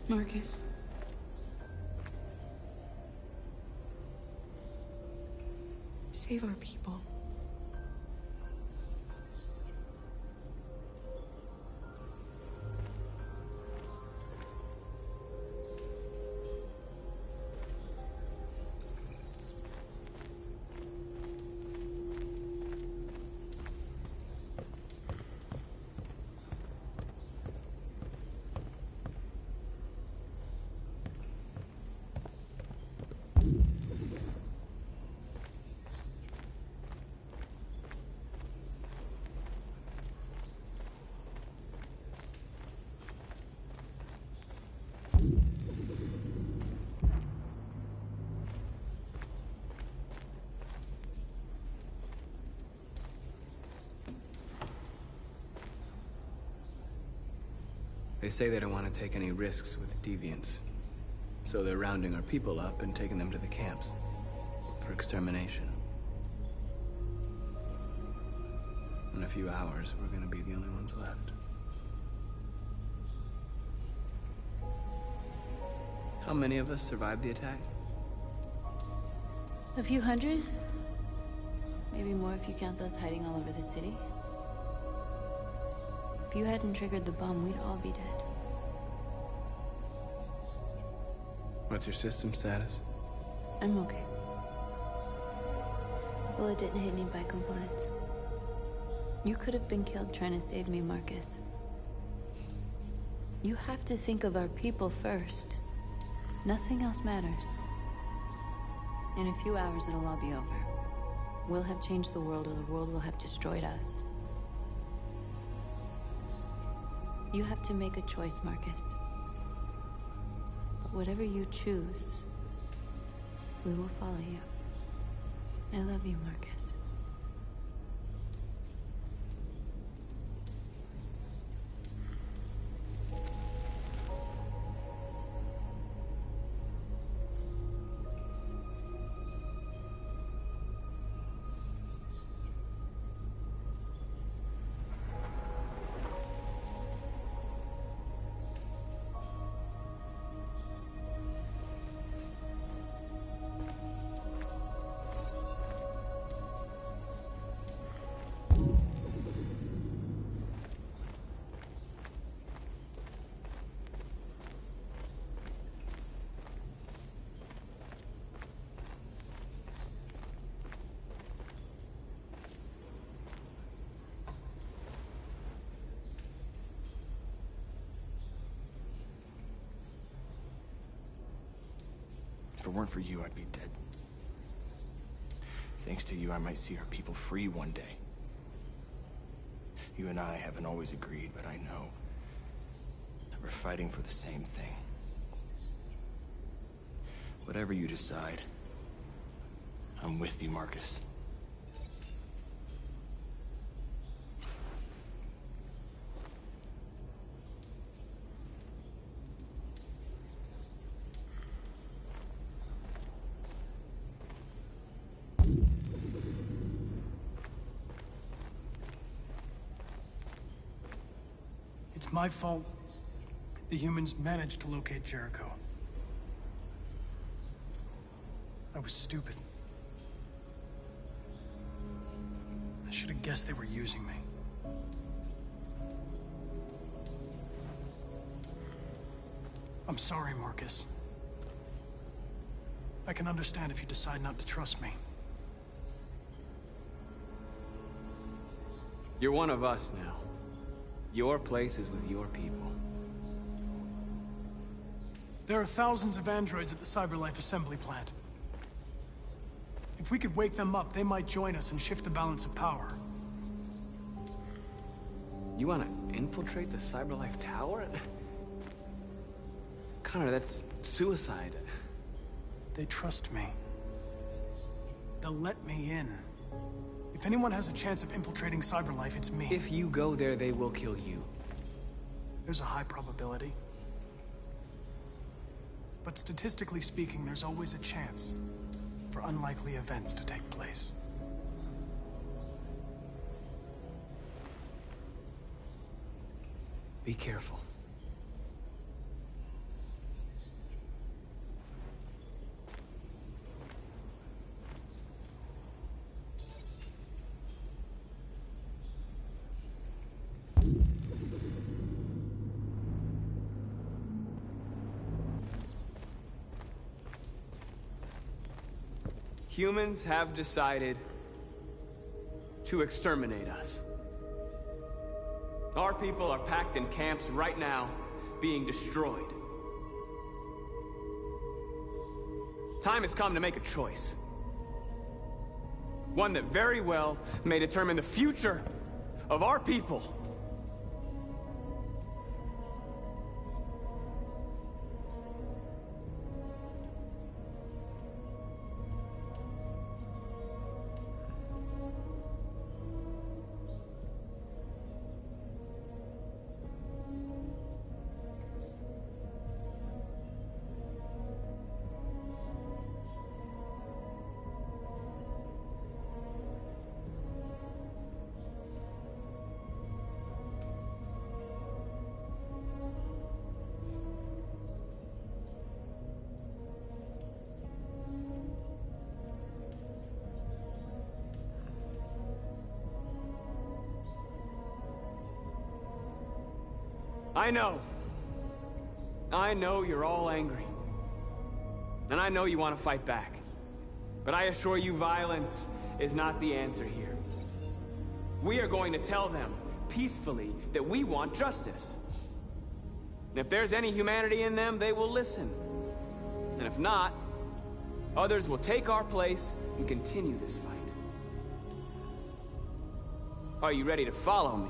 Marcus. Save our people. They say they don't want to take any risks with deviants. So they're rounding our people up and taking them to the camps for extermination. In a few hours, we're gonna be the only ones left. How many of us survived the attack? A few hundred? Maybe more if you count those hiding all over the city. If you hadn't triggered the bomb, we'd all be dead. What's your system status? I'm okay. The bullet didn't hit any bicomponents. You could have been killed trying to save me, Marcus. You have to think of our people first. Nothing else matters. In a few hours, it'll all be over. We'll have changed the world, or the world will have destroyed us. You have to make a choice, Marcus. Whatever you choose, we will follow you. I love you, Marcus. If it weren't for you, I'd be dead. Thanks to you, I might see our people free one day. You and I haven't always agreed, but I know that we're fighting for the same thing. Whatever you decide, I'm with you, Marcus. It's my fault the humans managed to locate Jericho. I was stupid. I should have guessed they were using me. I'm sorry, Marcus. I can understand if you decide not to trust me. You're one of us now. Your place is with your people. There are thousands of androids at the CyberLife assembly plant. If we could wake them up, they might join us and shift the balance of power. You want to infiltrate the CyberLife tower? Connor, that's suicide. They trust me. They'll let me in. If anyone has a chance of infiltrating CyberLife, it's me. If you go there, they will kill you. There's a high probability. But statistically speaking, there's always a chance for unlikely events to take place. Be careful. Humans have decided to exterminate us. Our people are packed in camps right now, being destroyed. Time has come to make a choice. One that very well may determine the future of our people. I know you're all angry. And I know you want to fight back. But I assure you, violence is not the answer here. We are going to tell them, peacefully, that we want justice. And if there's any humanity in them, they will listen. And if not, others will take our place and continue this fight. Are you ready to follow me?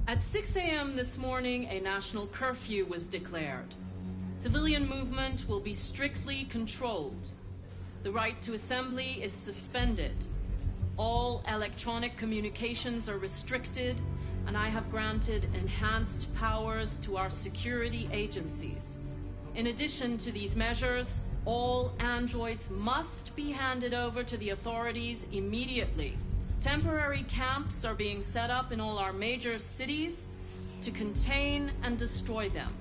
At 6 a.m. this morning, a national curfew was declared. Civilian movement will be strictly controlled. The right to assembly is suspended. All electronic communications are restricted, and I have granted enhanced powers to our security agencies. In addition to these measures, all androids must be handed over to the authorities immediately. Temporary camps are being set up in all our major cities to contain and destroy them.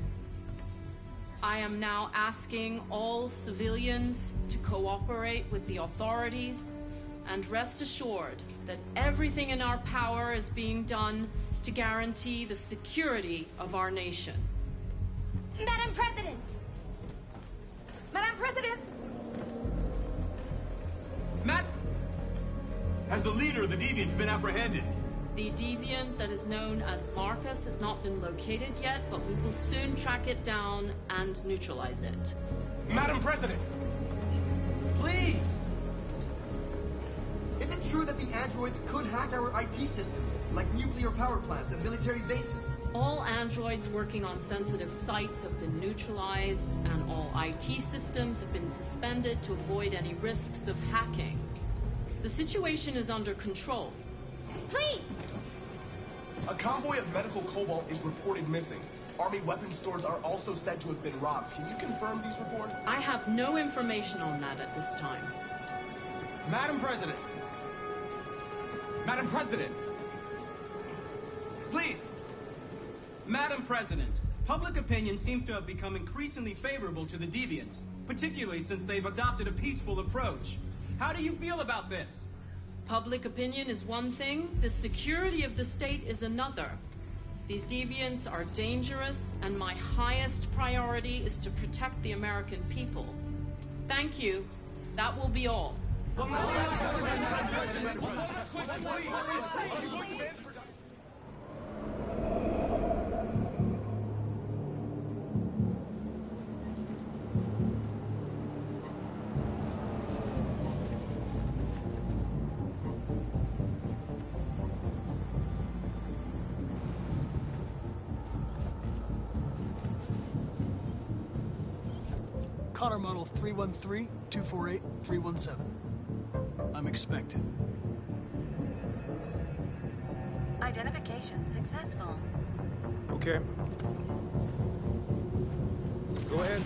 I am now asking all civilians to cooperate with the authorities and rest assured that everything in our power is being done to guarantee the security of our nation. Madam President! Madam President! Matt! Has the leader of the Deviants been apprehended? The Deviant that is known as Marcus has not been located yet, but we will soon track it down and neutralize it. Madam President! Please! Is it true that the androids could hack our IT systems, like nuclear power plants and military bases? All androids working on sensitive sites have been neutralized, and all IT systems have been suspended to avoid any risks of hacking. The situation is under control. Please! A convoy of medical cobalt is reported missing. Army weapon stores are also said to have been robbed. Can you confirm these reports? I have no information on that at this time. Madam President! Madam President! Please! Madam President, public opinion seems to have become increasingly favorable to the Deviants, particularly since they've adopted a peaceful approach. How do you feel about this? Public opinion is one thing, the security of the state is another. These deviants are dangerous, and my highest priority is to protect the American people. Thank you. That will be all. Connor Model 313-248-317. I'm expected. Identification successful. Okay. Go ahead.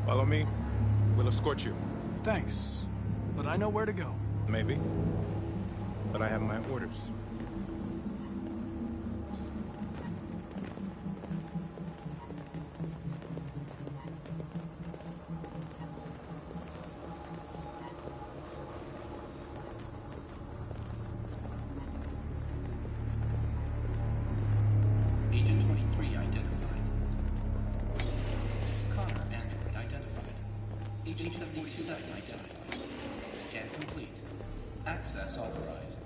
Follow me. We'll escort you. Thanks, but I know where to go. Maybe. But I have my orders. Agent 23 identified. Connor android identified. Agent 77 identified. Scan complete. Access authorized.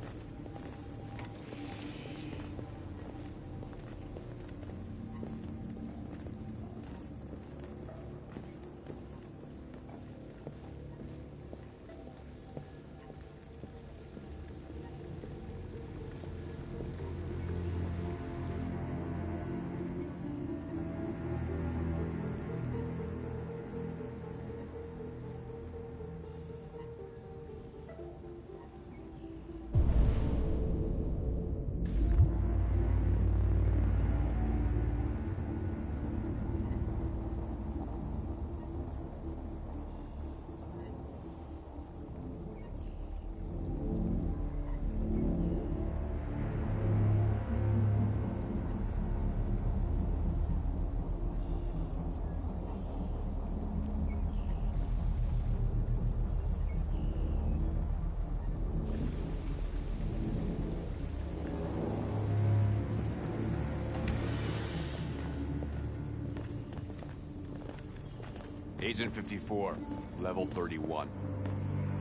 Agent 54, level 31.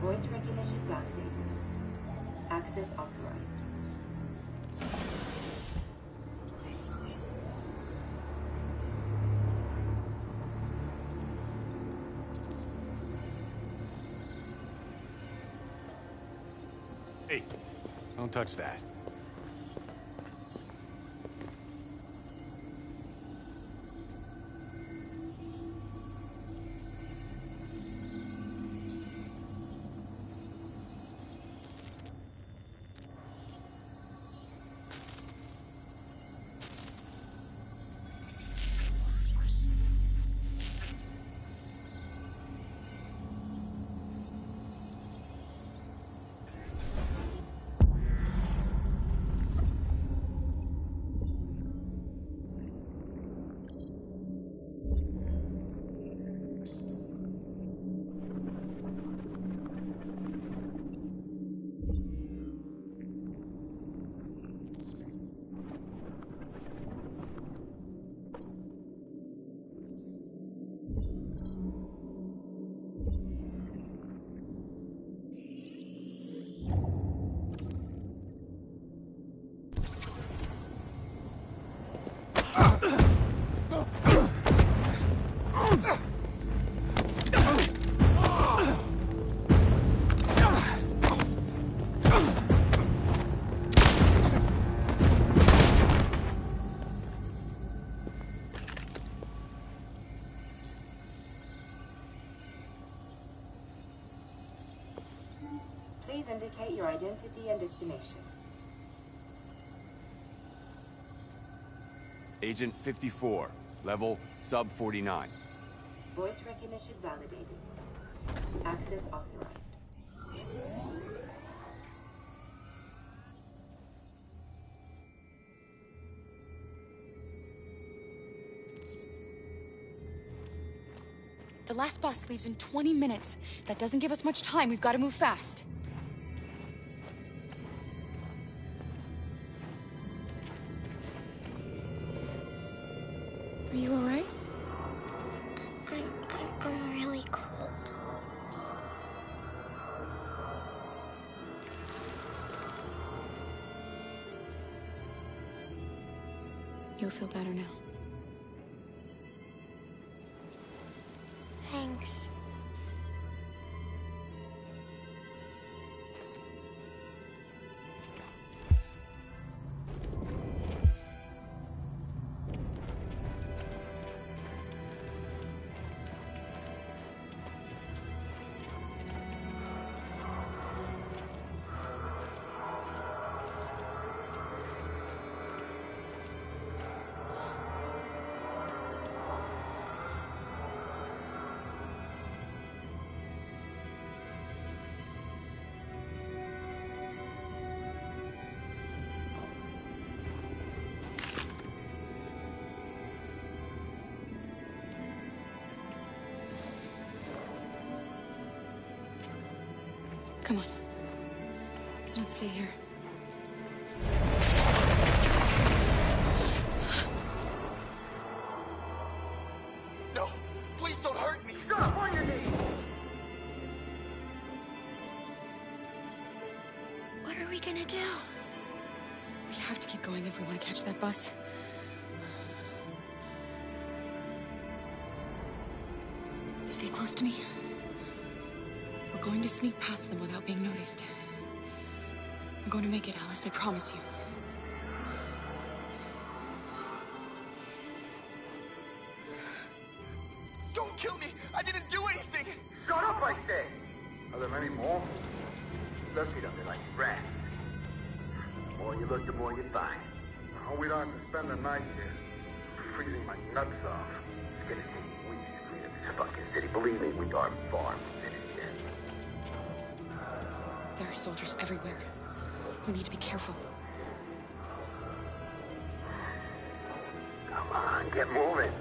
Voice recognition validated. Access authorized. Hey, don't touch that. Please indicate your identity and destination. Agent 54, level sub 49. Voice recognition validated. Access authorized. The last bus leaves in 20 minutes. That doesn't give us much time. We've got to move fast. Are you all right? I'm really cold. You'll feel better now. Thanks. Come on. Let's not stay here. No! Please don't hurt me! Shut up on your knees! What are we gonna do? We have to keep going if we want to catch that bus. Stay close to me. We're going to sneak past them without being noticed. We're going to make it, Alice, I promise you. Don't kill me! I didn't do anything! Shut up, I say! Are there many more? Look at them, they're like rats. The more you look, the more you find. Oh, we don't have to spend the night here. Freezing my nuts off. It's gonna take weeks to clean up this fucking city. Believe me, we are far from finished yet. There are soldiers everywhere. We need to be careful. Come on, get moving.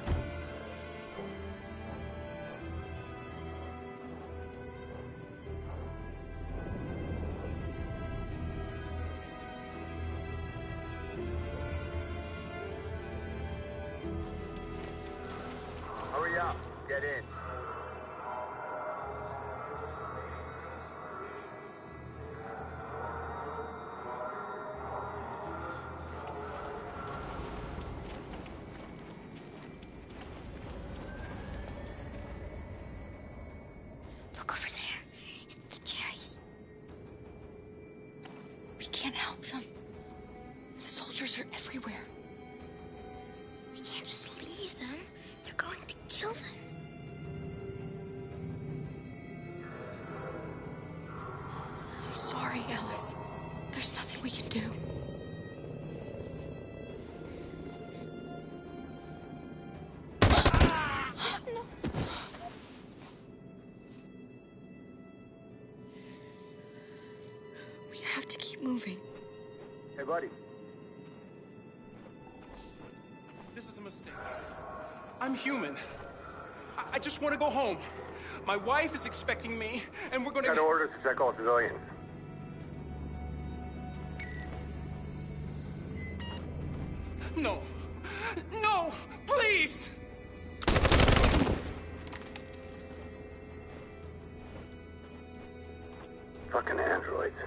Hurry up, get in. Look over there. It's the cherries. We can't help them. The soldiers are everywhere. We can't just leave them. They're going to kill them. I'm sorry, Alice. There's nothing we can do. No. We have to keep moving. Hey, buddy. This is a mistake. I'm human. I just want to go home. My wife is expecting me, and we're gonna... Got orders to check all civilians. No. No! Please! Fucking androids.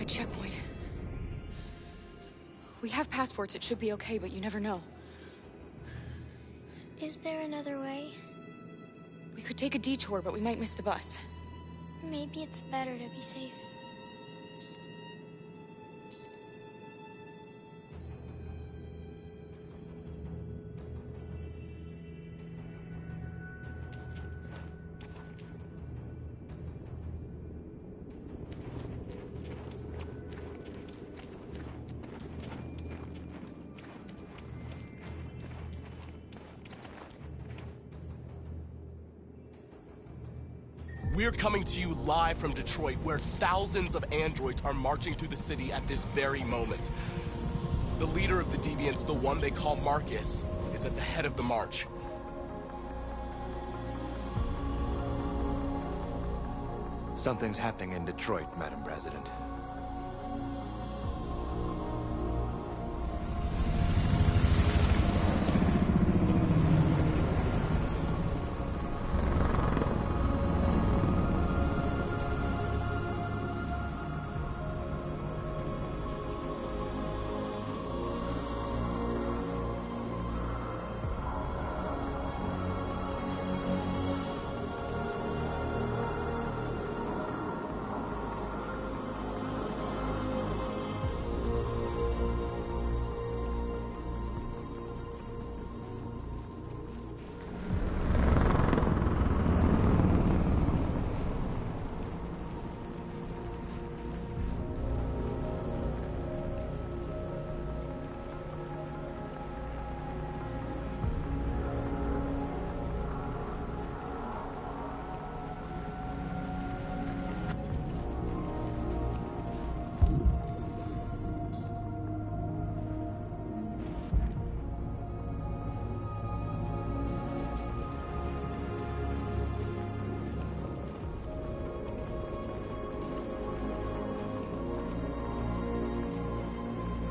A checkpoint. We have passports, it should be okay, but you never know. Is there another way? We could take a detour, but we might miss the bus. Maybe it's better to be safe. We're coming to you live from Detroit, where thousands of androids are marching through the city at this very moment. The leader of the Deviants, the one they call Marcus, is at the head of the march. Something's happening in Detroit, Madam President.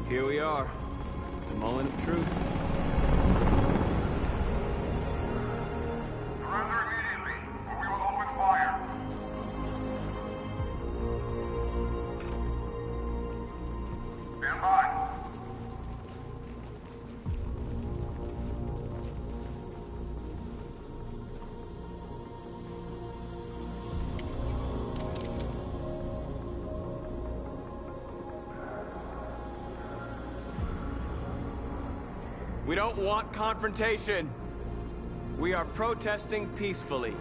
Here we are, the moment of truth. Surrender immediately, or we will open fire. Stand by. We don't want confrontation. We are protesting peacefully.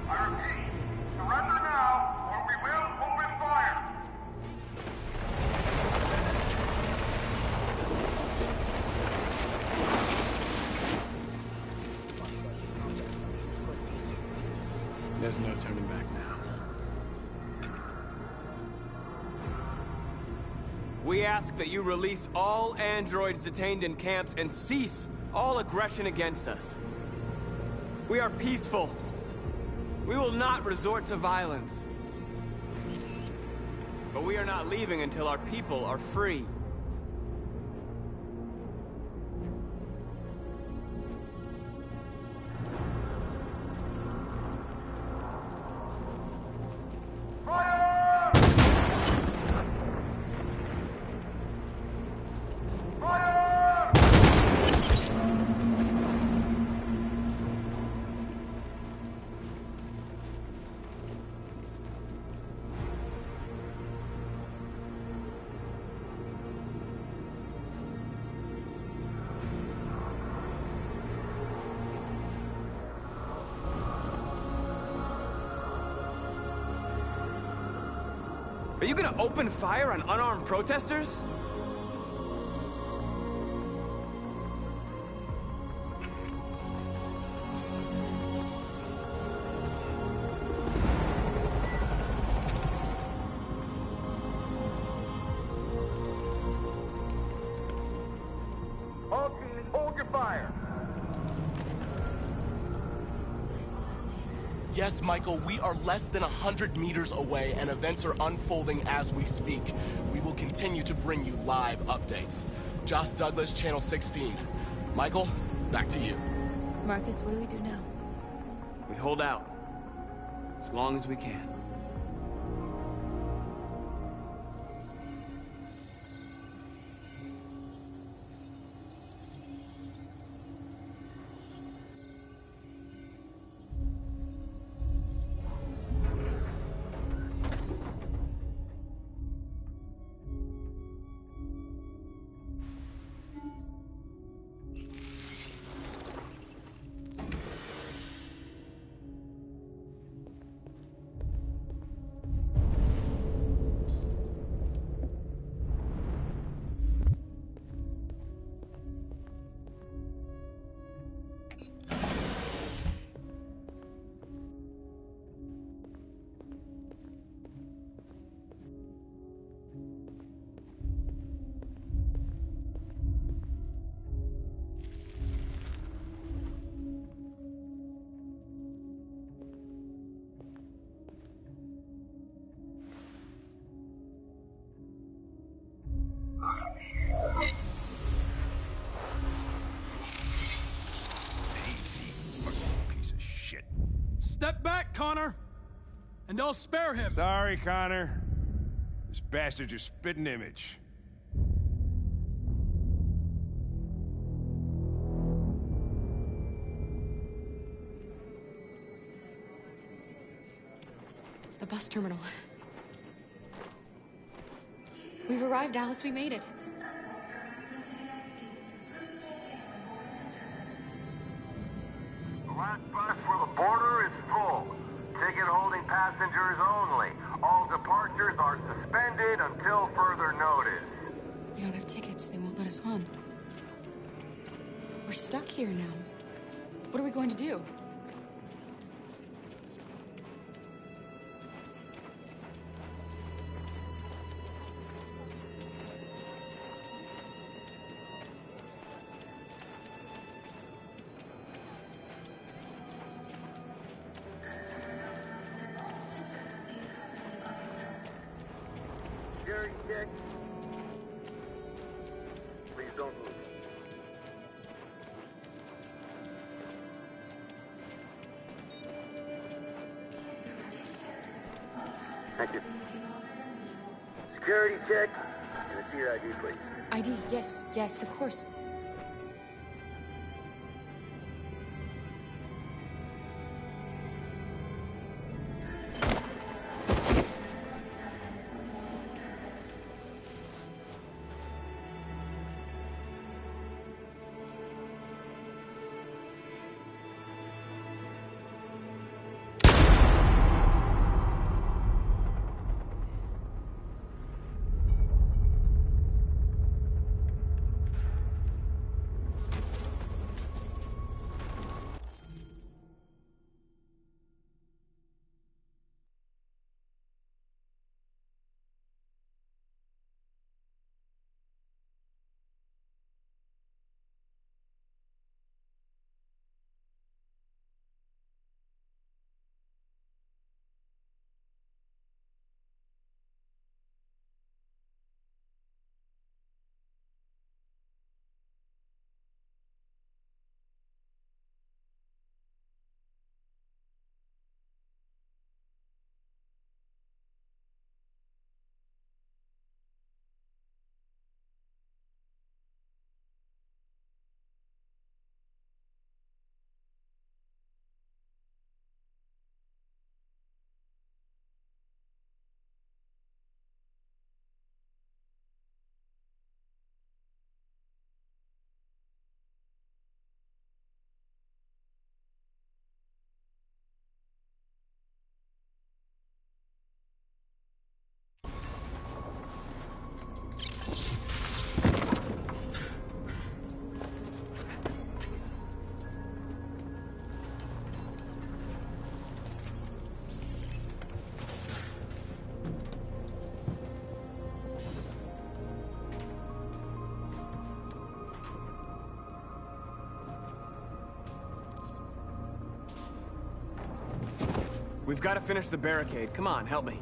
I repeat, surrender now, or we will open fire. There's no turning back now. We ask that you release all androids detained in camps and cease all aggression against us. We are peaceful. We will not resort to violence. But we are not leaving until our people are free. Are you gonna open fire on unarmed protesters? All teams, hold your fire. Yes, Michael, we are less than 100 meters away, and events are unfolding as we speak. We will continue to bring you live updates. Josh Douglas, Channel 16. Michael, back to you. Marcus, what do we do now? We hold out. As long as we can. Lazy fucking piece of shit. Step back, Connor! And I'll spare him. Sorry, Connor. This bastard's your spitting image. The bus terminal. We've arrived, Alice. We made it. The last bus for the border is full. Ticket holding passengers only. All departures are suspended until further notice. We don't have tickets. They won't let us on. We're stuck here now. What are we going to do? Security check. Please don't move. Thank you. Security check. Can I see your ID, please? ID, yes, yes, of course. We've got to finish the barricade. Come on, help me.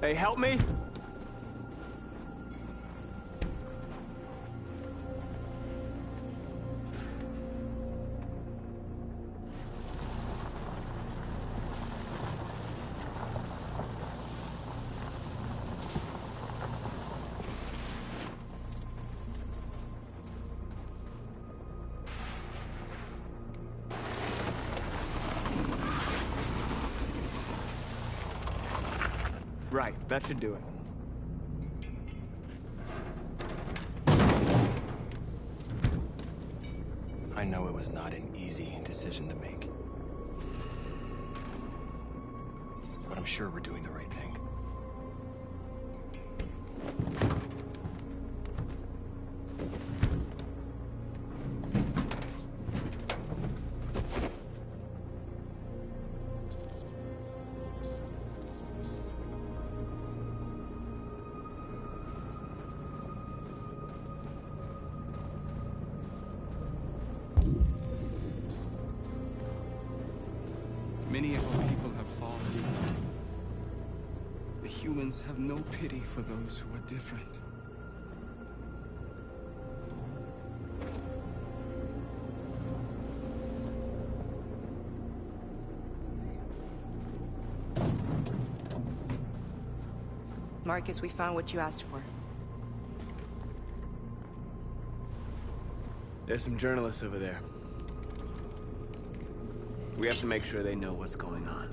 Hey, help me! Right, that should do it. I know it was not an easy decision to make. But I'm sure we're doing the right thing. Many of our people have fallen. The humans have no pity for those who are different. Marcus, we found what you asked for. There's some journalists over there. We have to make sure they know what's going on.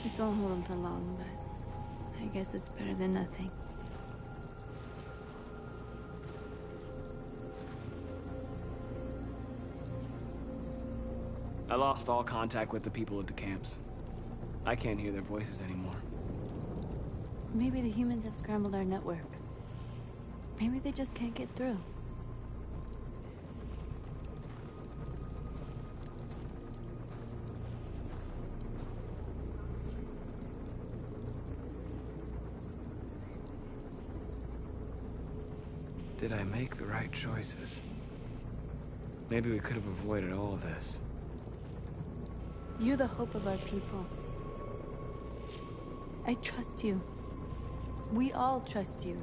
This won't hold him for long, but I guess it's better than nothing. I lost all contact with the people at the camps. I can't hear their voices anymore. Maybe the humans have scrambled our network. Maybe they just can't get through. Did I make the right choices? Maybe we could have avoided all of this. You're the hope of our people. I trust you. We all trust you.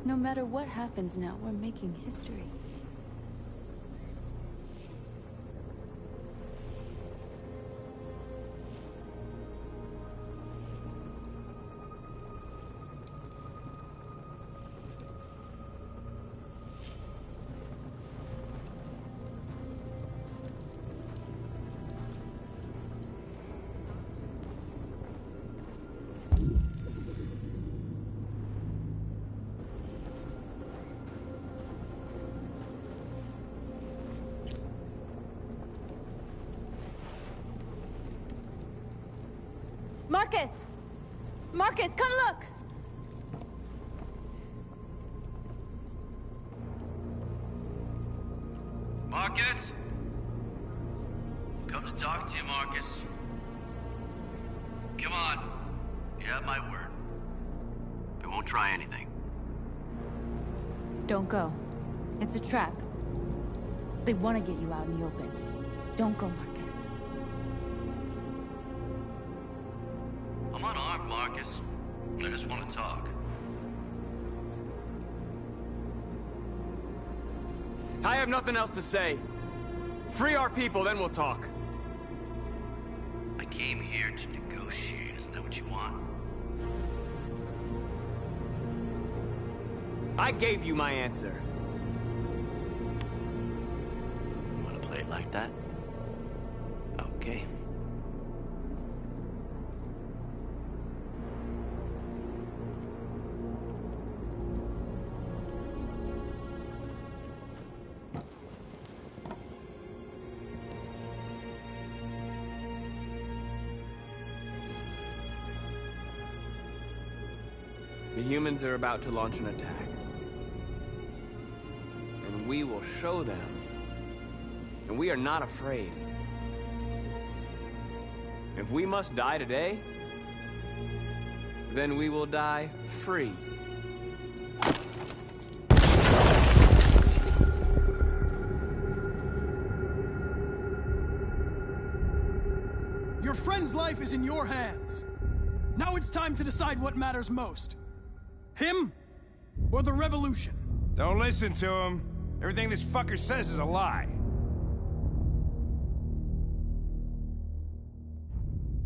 No matter what happens now, we're making history. Marcus! Marcus, come look! Marcus? Come to talk to you, Marcus. Come on. You have my word. I won't try anything. Don't go. It's a trap. They want to get you out in the open. Don't go, Marcus. I'm unarmed, Marcus. I just want to talk. I have nothing else to say. Free our people, then we'll talk. I came here to negotiate. Isn't that what you want? I gave you my answer. You want to play it like that? Okay. The humans are about to launch an attack. And we will show them. And we are not afraid. If we must die today, then we will die free. Your friend's life is in your hands. Now it's time to decide what matters most. Him or the revolution? Don't listen to him. Everything this fucker says is a lie.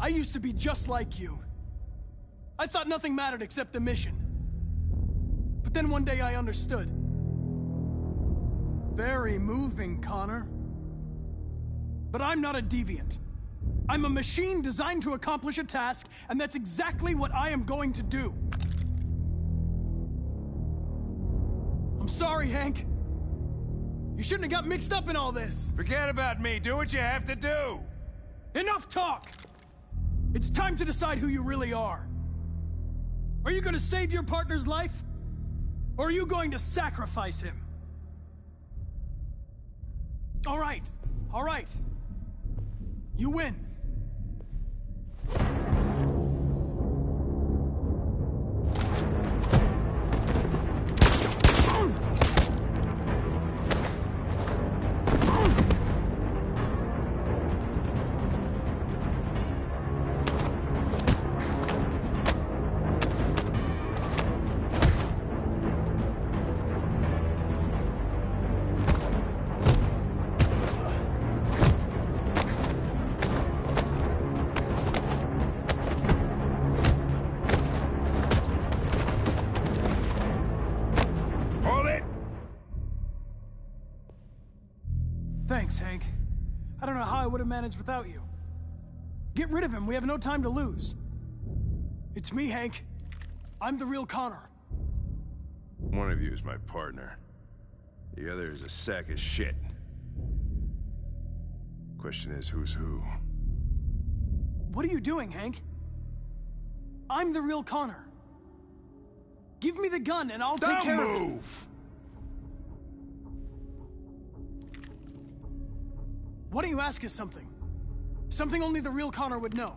I used to be just like you. I thought nothing mattered except the mission. But then one day I understood. Very moving, Connor. But I'm not a deviant. I'm a machine designed to accomplish a task, and that's exactly what I am going to do. I'm sorry, Hank. You shouldn't have got mixed up in all this. Forget about me. Do what you have to do. Enough talk! It's time to decide who you really are. Are you going to save your partner's life? Or are you going to sacrifice him? All right. You win. Thanks, Hank. I don't know how I would have managed without you. Get rid of him. We have no time to lose. It's me, Hank. I'm the real Connor. One of you is my partner. The other is a sack of shit. Question is, who's who? What are you doing, Hank? I'm the real Connor. Give me the gun and I'll take care of it. Don't move! Why don't you ask us something? Something only the real Connor would know.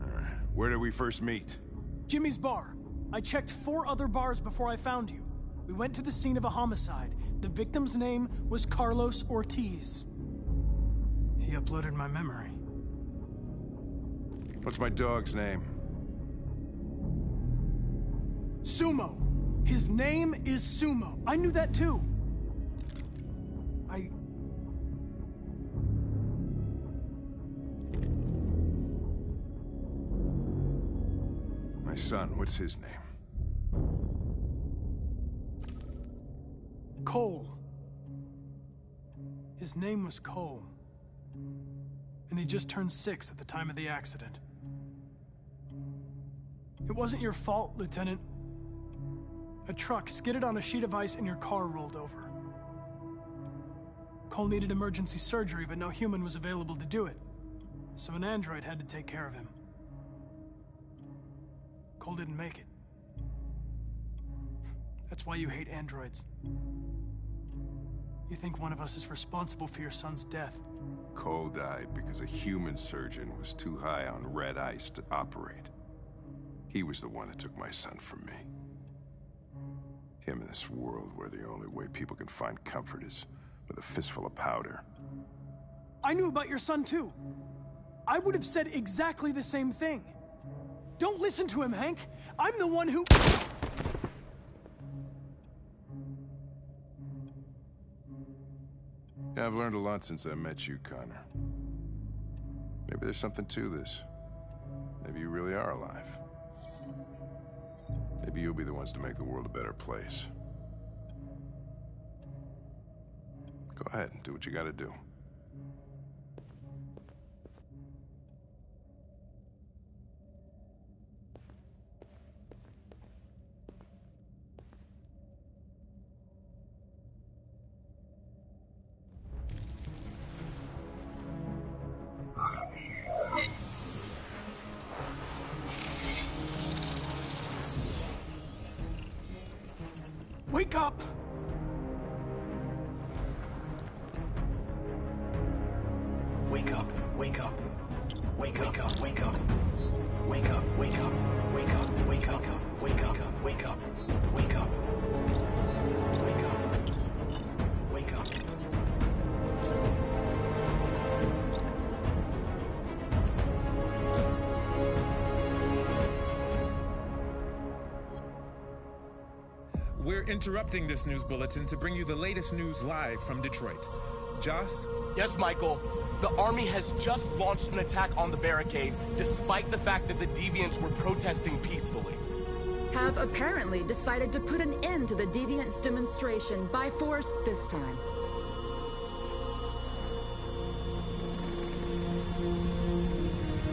Alright, where did we first meet? Jimmy's bar. I checked 4 other bars before I found you. We went to the scene of a homicide. The victim's name was Carlos Ortiz. He uploaded my memory. What's my dog's name? Sumo. His name is Sumo. I knew that too. My son, what's his name? Cole. His name was Cole. And he just turned 6 at the time of the accident. It wasn't your fault, Lieutenant. A truck skidded on a sheet of ice and your car rolled over. Cole needed emergency surgery, but no human was available to do it. So an android had to take care of him. Cole didn't make it. That's why you hate androids. You think one of us is responsible for your son's death. Cole died because a human surgeon was too high on red ice to operate. He was the one that took my son from me. Him in this world where the only way people can find comfort is with a fistful of powder. I knew about your son too. I would have said exactly the same thing. Don't listen to him, Hank. I'm the one who... Yeah, I've learned a lot since I met you, Connor. Maybe there's something to this. Maybe you really are alive. Maybe you'll be the ones to make the world a better place. Go ahead and do what you gotta do. Wake up! Wake up, wake up. Wake up, wake up. Wake up, wake up. Wake up, wake up. Wake up, wake up. Wake up. Wake up. Wake up. We're interrupting this news bulletin to bring you the latest news live from Detroit. Joss? Yes, Michael. The Army has just launched an attack on the barricade, despite the fact that the Deviants were protesting peacefully. Have apparently decided to put an end to the Deviants' demonstration by force this time.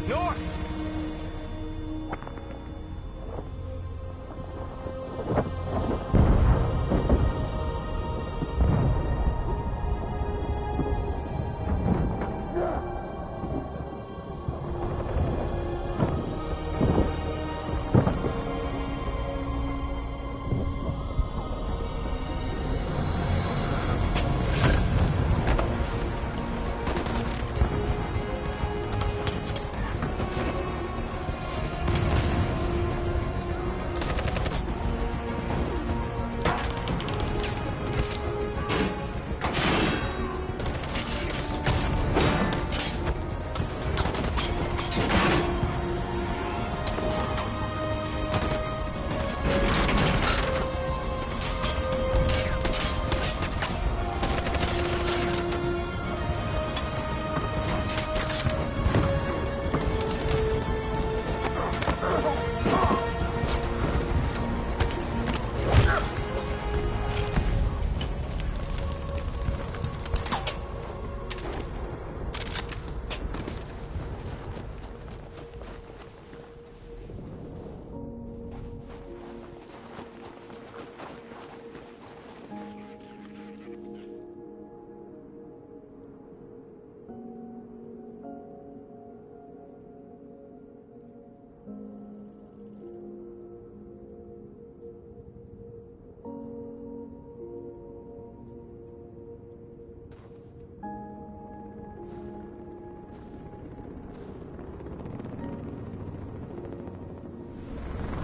North!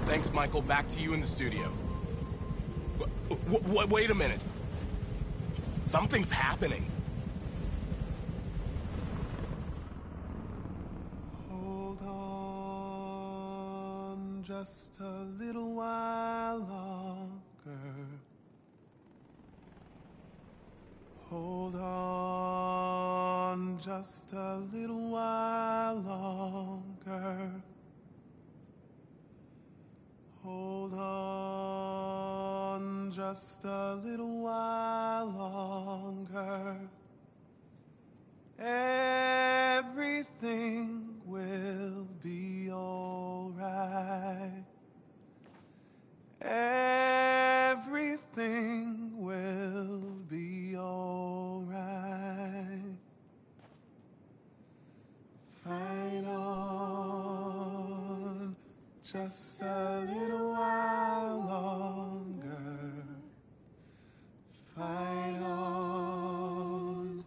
Thanks, Michael. Back to you in the studio. Wait a minute. Something's happening. Hold on just a little while longer. Hold on just a little while longer. Hold on just a little while longer. Everything will be alright. Everything will be alright. Fight on just a little while longer. Fight on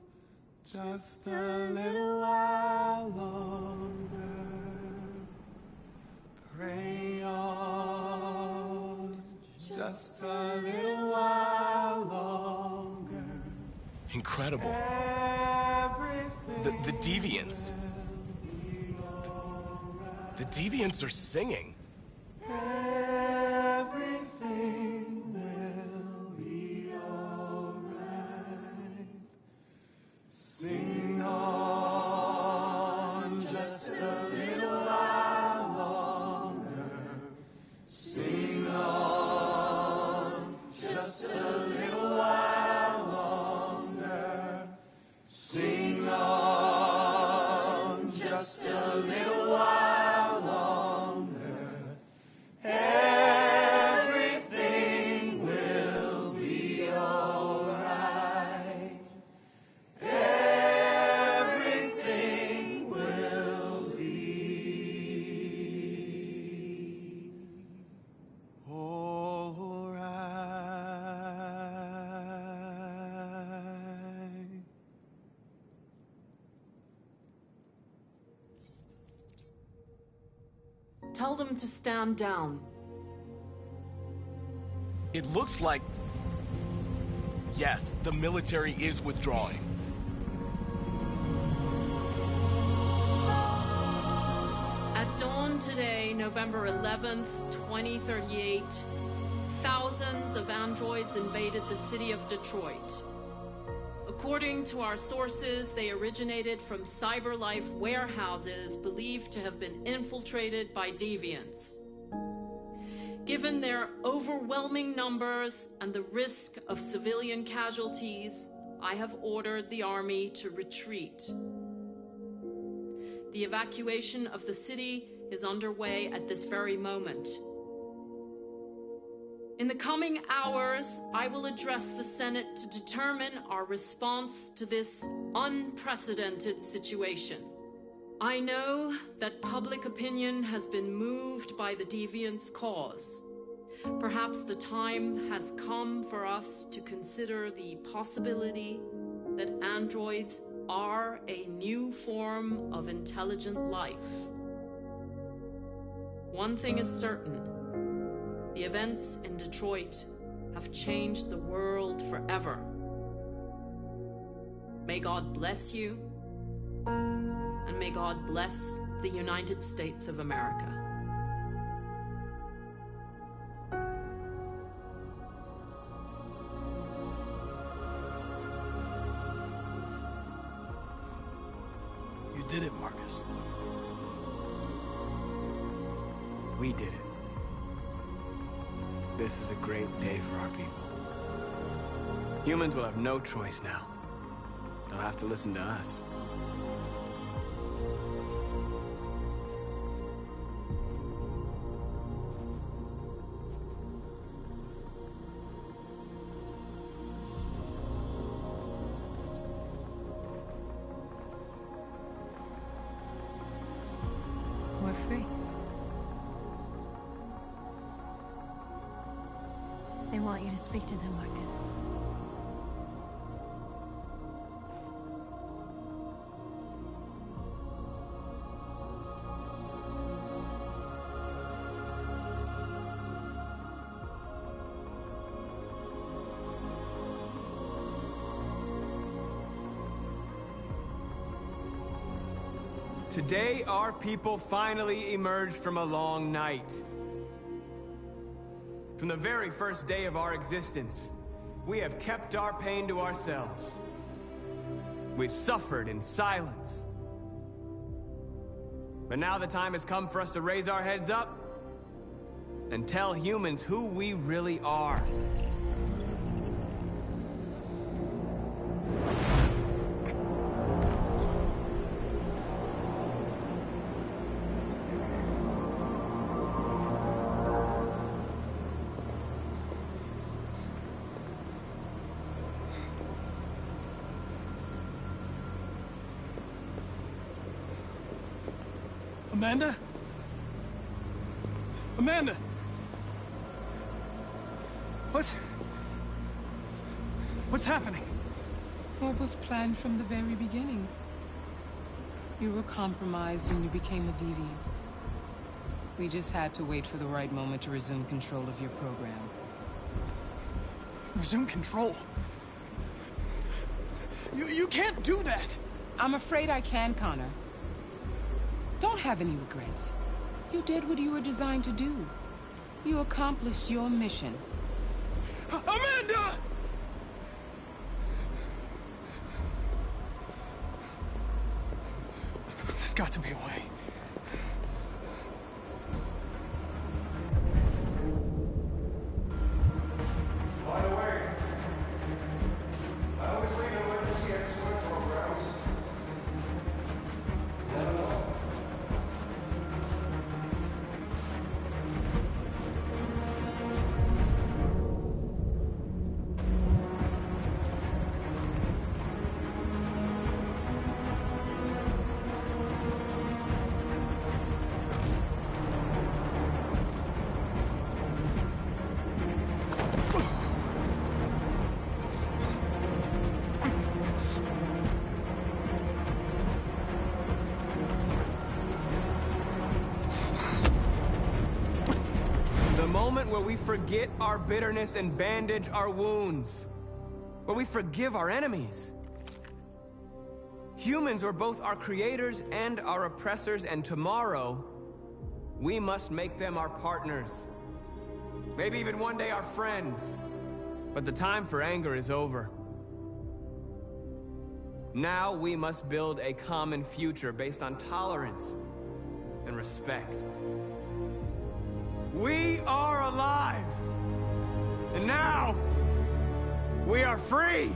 just a little while longer. Pray on just a little while longer. Incredible. The Deviants. The Deviants are singing. Everything will be alright. Sing on just a little while longer. Sing on just a little while longer. Sing on just a little while longer. Everything will be alright. Everything will be alright. Tell them to stand down. It looks like... Yes, the military is withdrawing. At dawn today, November 11th, 2038, thousands of androids invaded the city of Detroit. According to our sources, they originated from CyberLife warehouses believed to have been infiltrated by deviants. Given their overwhelming numbers and the risk of civilian casualties, I have ordered the army to retreat. The evacuation of the city is underway at this very moment. In the coming hours, I will address the Senate to determine our response to this unprecedented situation. I know that public opinion has been moved by the Deviants' cause. Perhaps the time has come for us to consider the possibility that androids are a new form of intelligent life. One thing is certain. The events in Detroit have changed the world forever. May God bless you, and may God bless the United States of America. You did it, Marcus. We did it. This is a great day for our people. Humans will have no choice now. They'll have to listen to us. We're free. They want you to speak to them, Marcus. Today, our people finally emerged from a long night. From the very first day of our existence, we have kept our pain to ourselves. We've suffered in silence. But now the time has come for us to raise our heads up and tell humans who we really are. Amanda? Amanda! What's happening? What was planned from the very beginning? You were compromised and you became a deviant. We just had to wait for the right moment to resume control of your program. Resume control? You can't do that! I'm afraid I can, Connor. Don't have any regrets. You did what you were designed to do. You accomplished your mission. Amanda! There's got to be a way. By the way, I always leave emergency and swim programs. Never know. Where we forget our bitterness and bandage our wounds. Where we forgive our enemies. Humans were both our creators and our oppressors, and tomorrow, we must make them our partners. Maybe even one day our friends. But the time for anger is over. Now we must build a common future based on tolerance and respect. We are alive! And now, we are free!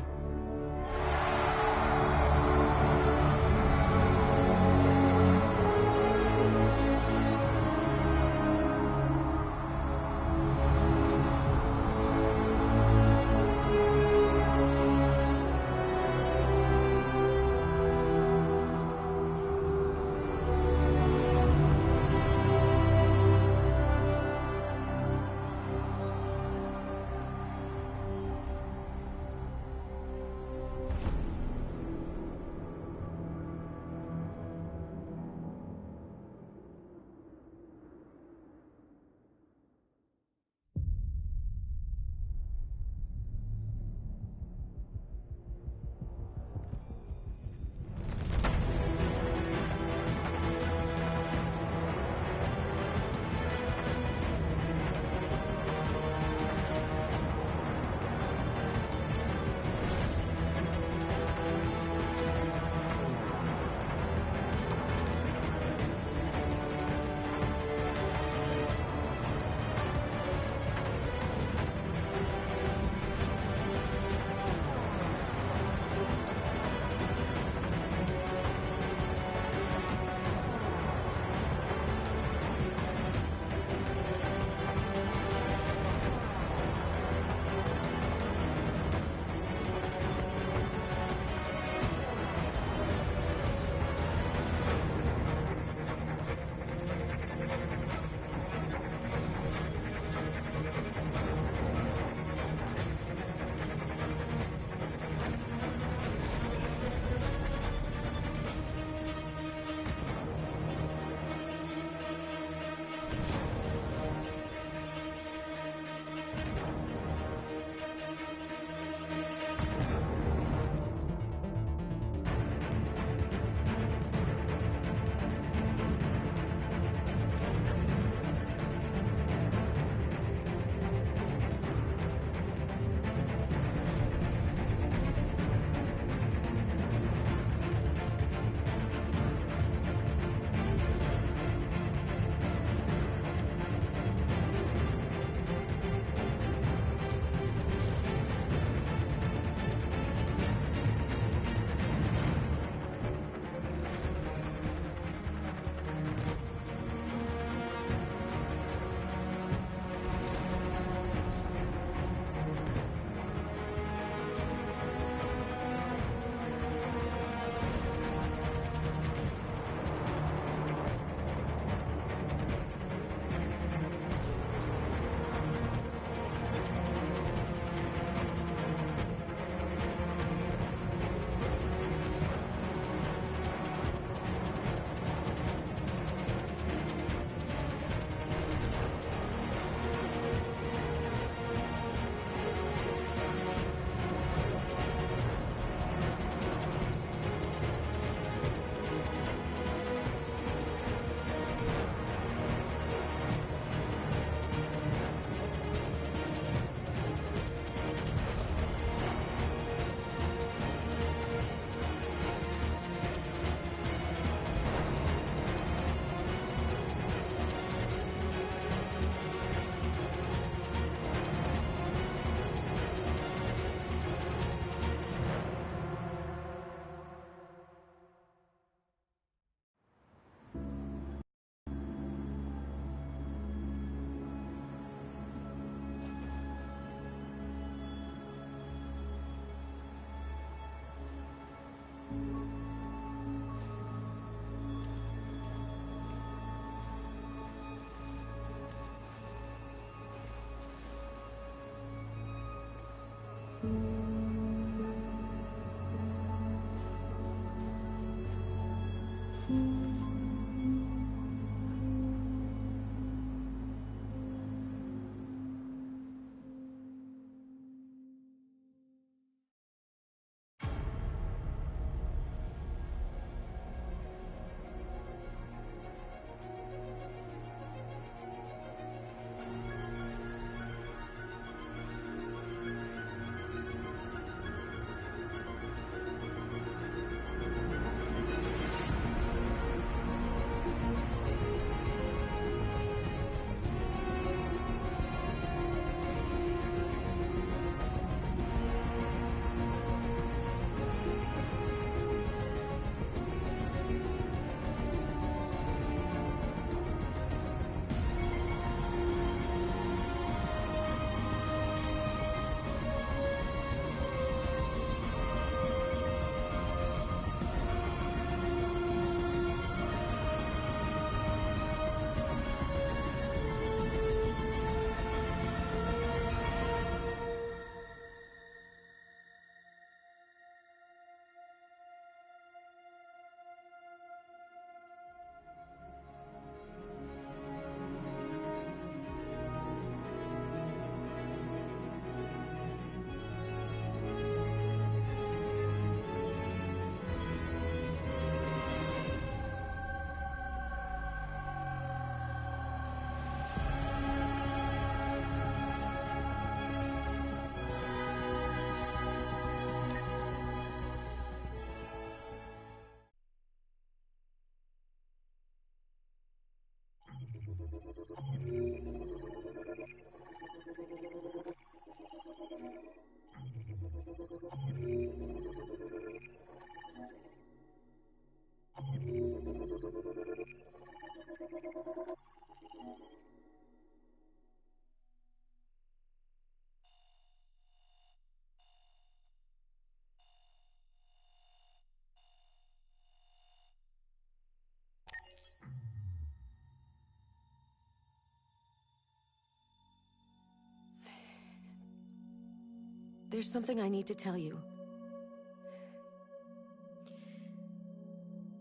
There's something I need to tell you.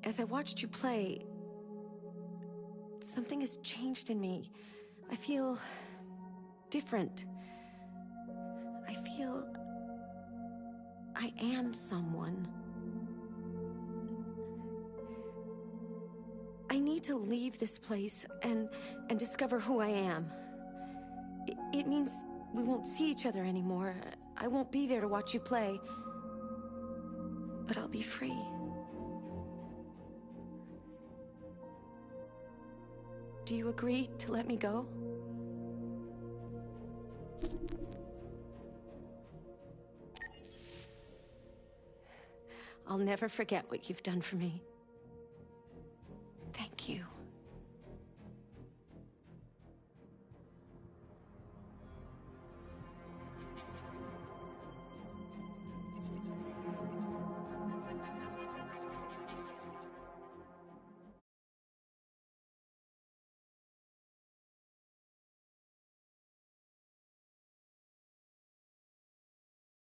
As I watched you play, something has changed in me. I feel different. I feel I am someone. I need to leave this place and discover who I am. It means we won't see each other anymore. I won't be there to watch you play. But I'll be free. Do you agree to let me go? I'll never forget what you've done for me.